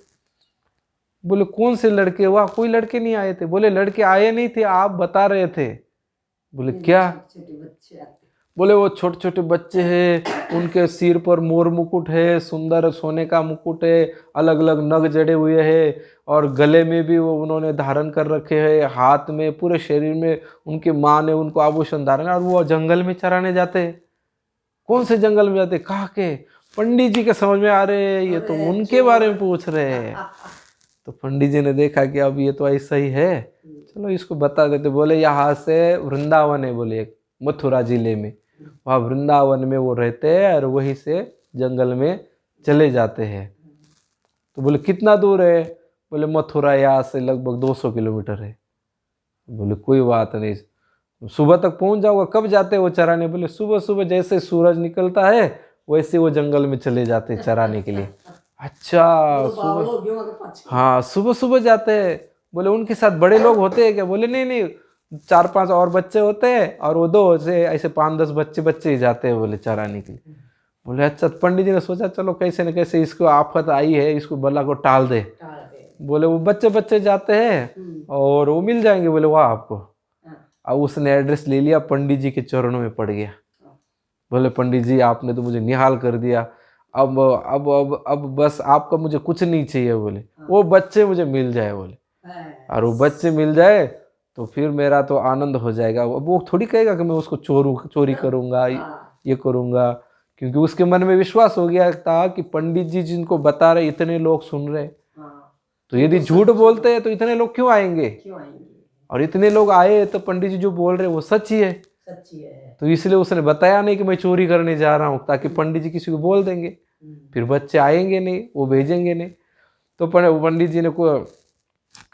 बोले कौन से लड़के, वहाँ कोई लड़के नहीं आए थे। बोले लड़के आए नहीं थे, आप बता रहे थे। बोले क्या? बोले वो छोटे छोटे बच्चे हैं, उनके सिर पर मोर मुकुट है, सुंदर सोने का मुकुट है, अलग अलग नग जड़े हुए हैं और गले में भी वो उन्होंने धारण कर रखे हैं, हाथ में, पूरे शरीर में उनकी माँ ने उनको आभूषण धारण, और वो जंगल में चराने जाते हैं। कौन से जंगल में जाते? कहा के? पंडित जी के समझ में आ रहे, ये तो उनके बारे में पूछ रहे हैं। तो पंडित जी ने देखा कि अब ये तो ऐसा ही है, चलो इसको बता देते। बोले यहाँ से वृंदावन है, बोले एक मथुरा जिले में, वहाँ वृंदावन में वो रहते हैं और वहीं से जंगल में चले जाते हैं। तो बोले कितना दूर है? बोले मथुरा यहाँ से लगभग 200 किलोमीटर है। बोले कोई बात नहीं, सुबह तक पहुंच जाओगे। कब जाते हैं वो चराने? बोले सुबह सुबह जैसे सूरज निकलता है वैसे वो जंगल में चले जाते हैं चराने के लिए। अच्छा सुबह, हाँ सुबह सुबह जाते हैं। बोले उनके साथ बड़े लोग होते हैं क्या? बोले नहीं नहीं, 4-5 और बच्चे होते हैं और वो 2 से ऐसे 5-10 बच्चे ही जाते हैं बोले चराने के लिए। बोले अच्छा। पंडित जी ने सोचा चलो कैसे न कैसे इसको आफत आई है, इसको बला को टाल दे। बोले वो बच्चे जाते हैं और वो मिल जाएंगे बोले वहाँ आपको। अब उसने एड्रेस ले लिया, पंडित जी के चरणों में पड़ गया। बोले पंडित जी आपने तो मुझे निहाल कर दिया, अब बस आपका मुझे कुछ नहीं चाहिए बोले, वो बच्चे मुझे मिल जाए बोले, और वो बच्चे मिल जाए तो फिर मेरा तो आनंद हो जाएगा। अब वो थोड़ी कहेगा कि मैं उसको चोरी करूँगा, ये करूँगा, क्योंकि उसके मन में विश्वास हो गया था कि पंडित जी जिनको बता रहे इतने लोग सुन रहे, तो यदि झूठ बोलते हैं तो इतने लोग क्यों आएंगे? और इतने लोग आए तो पंडित जी जो बोल रहे हैं वो सच ही है। तो इसलिए उसने बताया नहीं कि मैं चोरी करने जा रहा हूँ, ताकि पंडित जी किसी को बोल देंगे, फिर बच्चे आएंगे नहीं, वो भेजेंगे नहीं। तो पंडित जी ने को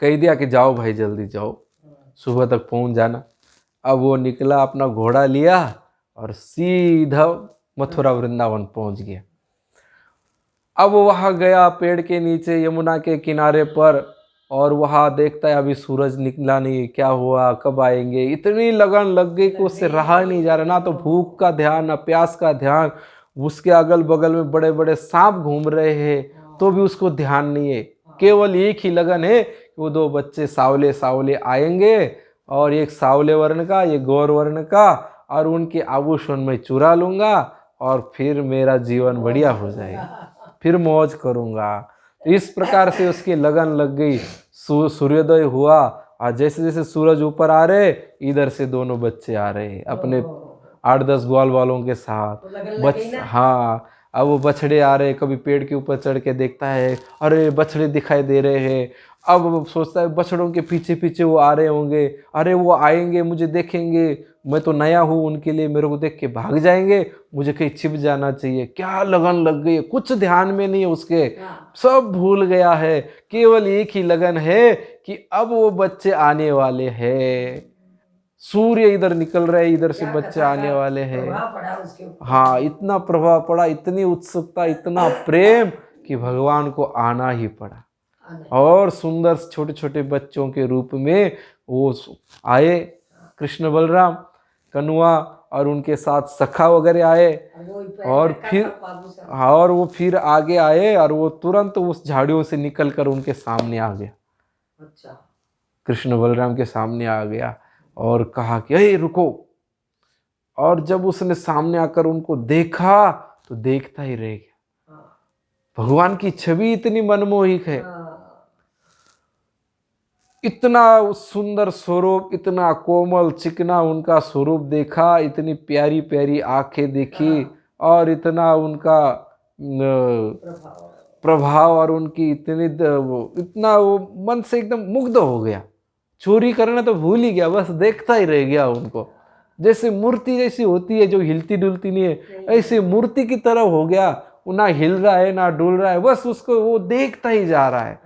कह दिया कि जाओ भाई जल्दी जाओ, सुबह तक पहुंच जाना। अब वो निकला, अपना घोड़ा लिया और सीधा मथुरा वृंदावन पहुंच गया। अब वो वहाँ गया पेड़ के नीचे यमुना के किनारे पर, और वहाँ देखता है अभी सूरज निकला नहीं, क्या हुआ, कब आएंगे। इतनी लगन लग गई कि उससे रहा नहीं जा रहा, ना तो भूख का ध्यान ना प्यास का ध्यान। उसके अगल बगल में बड़े बड़े सांप घूम रहे हैं तो भी उसको ध्यान नहीं है, केवल एक ही लगन है कि वो 2 बच्चे सावले सावले आएंगे, और एक सावले वर्ण का, एक गौर वर्ण का, और उनके आभूषण में चुरा लूंगा और फिर मेरा जीवन बढ़िया हो जाएगा, फिर मौज करूंगा। तो इस प्रकार से उसकी लगन लग गई। सूर्योदय हुआ और जैसे जैसे सूरज ऊपर आ रहे, इधर से दोनों बच्चे आ रहे अपने 8-10 ग्वाल वालों के साथ। हाँ, अब वो बछड़े आ रहे, कभी पेड़ के ऊपर चढ़ के देखता है, अरे बछड़े दिखाई दे रहे हैं। अब वो सोचता है बछड़ों के पीछे पीछे वो आ रहे होंगे, अरे वो आएंगे मुझे देखेंगे, मैं तो नया हूँ उनके लिए, मेरे को देख के भाग जाएंगे, मुझे कहीं छिप जाना चाहिए। क्या लगन लग गई, कुछ ध्यान में नहीं है उसके, सब भूल गया है। केवल एक ही लगन है कि अब वो बच्चे आने वाले हैं। सूर्य इधर निकल रहे, इधर से क्या बच्चे कथा आने का वाले हैं। प्रभाव पड़ा उसके ऊपर। हाँ, इतना प्रभाव पड़ा, इतनी उत्सुकता, इतना प्रेम कि भगवान को आना ही पड़ा। और सुंदर छोटे छोटे बच्चों के रूप में वो आए, कृष्ण बलराम, कन्हैया और उनके साथ सखा वगैरह आए। और फिर और वो फिर आगे आए और वो तुरंत उस झाड़ियों से निकलकर उनके सामने आ गया। अच्छा। कृष्ण बलराम के सामने आ गया और कहा कि अरे रुको। और जब उसने सामने आकर उनको देखा तो देखता ही रह गया। भगवान की छवि इतनी मनमोहक है, इतना सुंदर स्वरूप, इतना कोमल चिकना उनका स्वरूप देखा, इतनी प्यारी प्यारी आंखें देखी और इतना उनका प्रभाव और उनकी इतना वो मन से एकदम मुग्ध हो गया। चोरी करना तो भूल ही गया, बस देखता ही रह गया उनको। जैसे मूर्ति जैसी होती है जो हिलती डुलती नहीं है, ऐसे मूर्ति की तरह हो गया। ना हिल रहा है ना डुल रहा है, बस उसको वो देखता ही जा रहा है।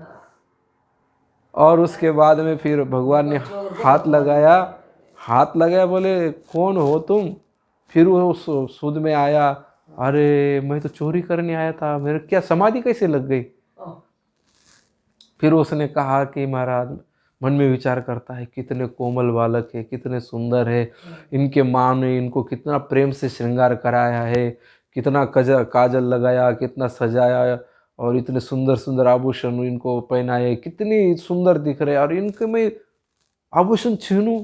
और उसके बाद में फिर भगवान ने हाथ लगाया, बोले कौन हो तुम? फिर वो सुध में आया, अरे मैं तो चोरी करने आया था, मेरे क्या समाधि कैसे लग गई? फिर उसने कहा कि महाराज, मन में विचार करता है कितने कोमल बालक है, कितने सुंदर है, इनके माँ ने इनको कितना प्रेम से श्रृंगार कराया है, कितना काजल लगाया, कितना सजाया और इतने सुंदर सुंदर आभूषण इनको पहनाए, कितनी सुंदर दिख रहे। और इनके मैं आभूषण छीनूं,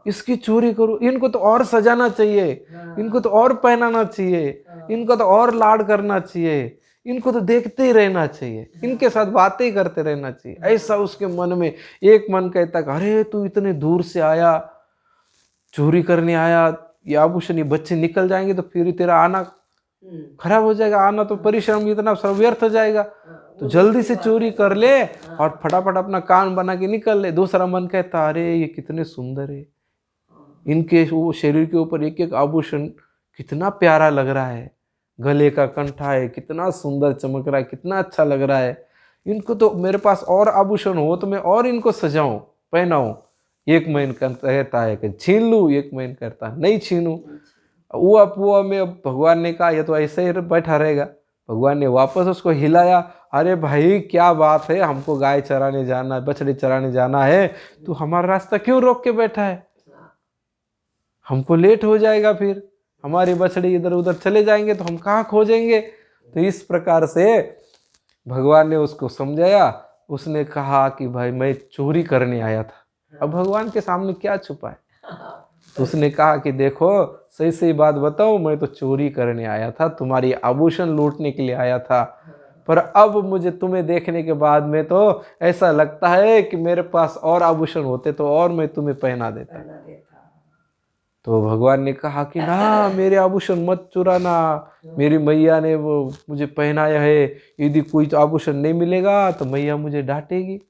इसकी चोरी करूं, इनको तो और सजाना चाहिए, इनको तो और पहनाना चाहिए, इनको तो और लाड करना चाहिए, इनको तो देखते ही रहना चाहिए, इनके साथ बातें ही करते रहना चाहिए। ऐसा उसके मन में एक मन कहता कि अरे तू इतने दूर से आया, चोरी करने आया, ये आभूषण, ये बच्चे निकल जाएंगे तो फिर तेरा आना खराब हो जाएगा, आना तो परिश्रम इतना सब व्यर्थ हो जाएगा, तो जल्दी से चोरी कर ले और फटाफट अपना कान बना के निकल ले। दूसरा मन कहता अरे ये कितने सुंदर है, इनके वो शरीर के ऊपर एक एक आभूषण कितना प्यारा लग रहा है, गले का कंठा है कितना सुंदर चमक रहा है, कितना अच्छा लग रहा है, इनको तो मेरे पास और आभूषण हो तो मैं और इनको सजाऊं पहनाऊं। एक मन कहता है कि छीन लूं, एक मन करता नहीं छीनूं। वो में भगवान ने कहा ये तो ऐसे ही बैठा रहेगा। भगवान ने वापस उसको हिलाया, अरे भाई क्या बात है, हमको गाय चराने जाना है, बछड़े चराने जाना है, तू हमारा रास्ता क्यों रोक के बैठा है? हमको लेट हो जाएगा, फिर हमारे बछड़े इधर उधर चले जाएंगे तो हम कहाँ खोजेंगे? तो इस प्रकार से भगवान ने उसको समझाया। उसने कहा कि भाई मैं चोरी करने आया था। अब भगवान के सामने क्या छुपा है? तो उसने कहा कि देखो सही सही बात बताओ, मैं तो चोरी करने आया था, तुम्हारी आभूषण लूटने के लिए आया था, पर अब मुझे तुम्हें देखने के बाद में तो ऐसा लगता है कि मेरे पास और आभूषण होते तो और मैं तुम्हें पहना देता। तो भगवान ने कहा कि ना, मेरे आभूषण मत चुराना, मेरी मैया ने वो मुझे पहनाया है, यदि कोई आभूषण नहीं मिलेगा तो मैया मुझे डांटेगी।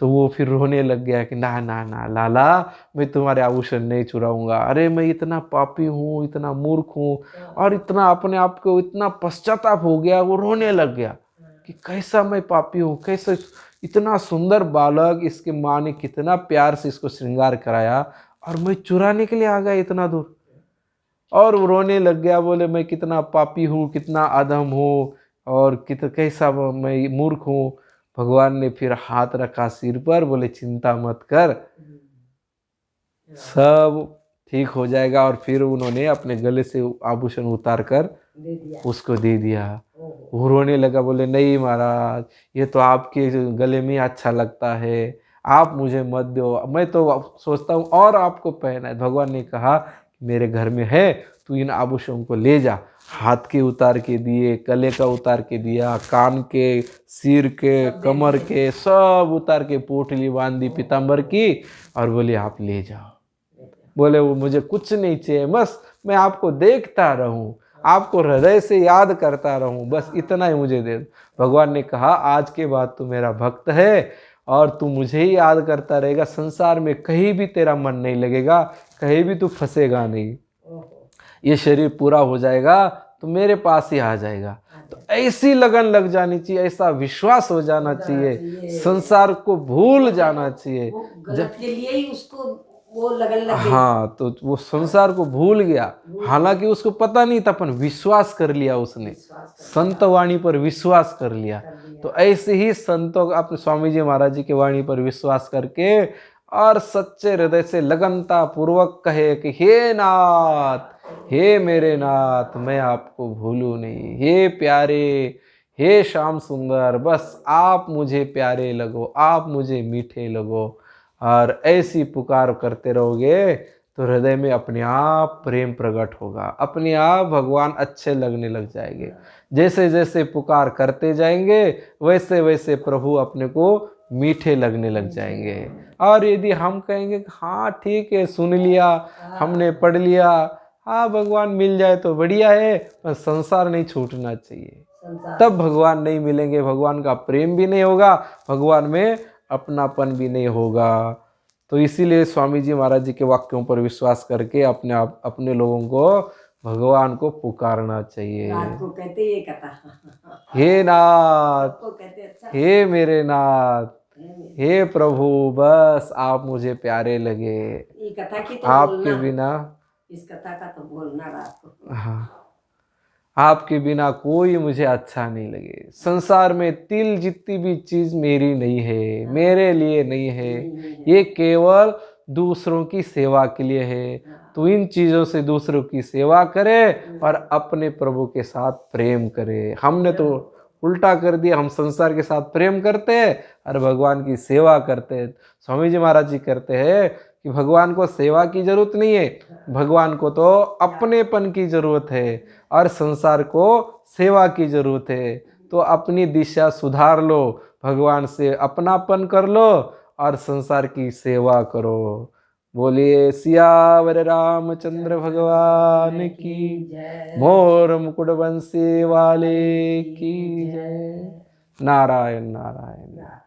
तो वो फिर रोने लग गया कि ना ना ना लाला, मैं तुम्हारे आभूषण नहीं चुराऊंगा। अरे मैं इतना पापी हूँ, इतना मूर्ख हूँ, और इतना अपने आप को इतना पश्चाताप हो गया। वो रोने लग गया कि कैसा मैं पापी हूँ, कैसे इतना सुंदर बालक, इसके माँ ने कितना प्यार से इसको श्रृंगार कराया और मैं चुराने के लिए आ गया इतना दूर। और वो रोने लग गया, बोले मैं कितना पापी हूँ, कितना अधम हूँ, और कैसा मैं मूर्ख हूँ। भगवान ने फिर हाथ रखा सिर पर, बोले चिंता मत कर, सब ठीक हो जाएगा। और फिर उन्होंने अपने गले से आभूषण उतार कर उसको दे दिया। वो रोने लगा, बोले नहीं महाराज, ये तो आपके गले में अच्छा लगता है, आप मुझे मत दो, मैं तो सोचता हूँ और आपको पहना है। भगवान ने कहा मेरे घर में है, तू इन आभूषणों को ले जा। हाथ के उतार के दिए, गले का उतार के दिया, कान के, सिर के, कमर के सब उतार के पोटली बांध दी पीताम्बर की, और बोले आप ले जाओ। बोले वो मुझे कुछ नहीं चाहिए, बस मैं आपको देखता रहूं, आपको हृदय से याद करता रहूं, बस इतना ही मुझे दे दो। भगवान ने कहा आज के बाद तू मेरा भक्त है और तू मुझे ही याद करता रहेगा, संसार में कहीं भी तेरा मन नहीं लगेगा, कहीं भी तू फंसेगा नहीं, ये शरीर पूरा हो जाएगा तो मेरे पास ही आ जाएगा। तो ऐसी लगन लग जानी चाहिए, ऐसा विश्वास हो जाना चाहिए, संसार को भूल जाना चाहिए। गलत के लिए ही उसको वो लगन लग गई। हाँ, तो वो संसार को भूल गया, हालांकि उसको पता नहीं था, पर विश्वास कर लिया उसने, संत वाणी पर विश्वास कर लिया। तो ऐसे ही संतों अपने स्वामी जी महाराज जी की वाणी पर विश्वास करके और सच्चे हृदय से लगनता पूर्वक कहे कि हे नाथ, हे मेरे नाथ, मैं आपको भूलूं नहीं, हे प्यारे, हे श्याम सुंदर, बस आप मुझे प्यारे लगो, आप मुझे मीठे लगो। और ऐसी पुकार करते रहोगे तो हृदय में अपने आप प्रेम प्रकट होगा, अपने आप भगवान अच्छे लगने लग जाएंगे। जैसे जैसे पुकार करते जाएंगे वैसे वैसे प्रभु अपने को मीठे लगने लग जाएंगे। और यदि हम कहेंगे कि हाँ ठीक है, सुन लिया, हमने पढ़ लिया, हाँ भगवान मिल जाए तो बढ़िया है, पर संसार नहीं छूटना चाहिए, तब भगवान नहीं मिलेंगे, भगवान का प्रेम भी नहीं होगा, भगवान में अपनापन भी नहीं होगा। तो इसीलिए स्वामी जी महाराज जी के वाक्यों पर विश्वास करके अपने लोगों को भगवान को पुकारना चाहिए। रात को कहते ये कथा, हे नाथ, को कहते अच्छा, हे मेरे नाथ, हे प्रभु, बस आप मुझे प्यारे लगे, ये कथा की तो आपके बोलना, बिना, इस कथा का तो बोलना रात को। हाँ, आपके बिना कोई मुझे अच्छा नहीं लगे। संसार में तिल जितनी भी चीज मेरी नहीं है, मेरे लिए नहीं है, ये केवल दूसरों की सेवा के लिए है। तो इन चीजों से दूसरों की सेवा करे और अपने प्रभु के साथ प्रेम करे। हमने तो उल्टा कर दिया, हम संसार के साथ प्रेम करते हैं और भगवान की सेवा करते हैं। स्वामी जी महाराज जी कहते हैं कि भगवान को सेवा की जरूरत नहीं है, भगवान को तो अपनेपन की जरूरत है और संसार को सेवा की जरूरत है। तो अपनी दिशा सुधार लो, भगवान से अपनापन कर लो और संसार की सेवा करो। बोलिए सियावर रामचंद्र भगवान की, मोर मुकुट बंसी वाले की जय। नारायण नारायण।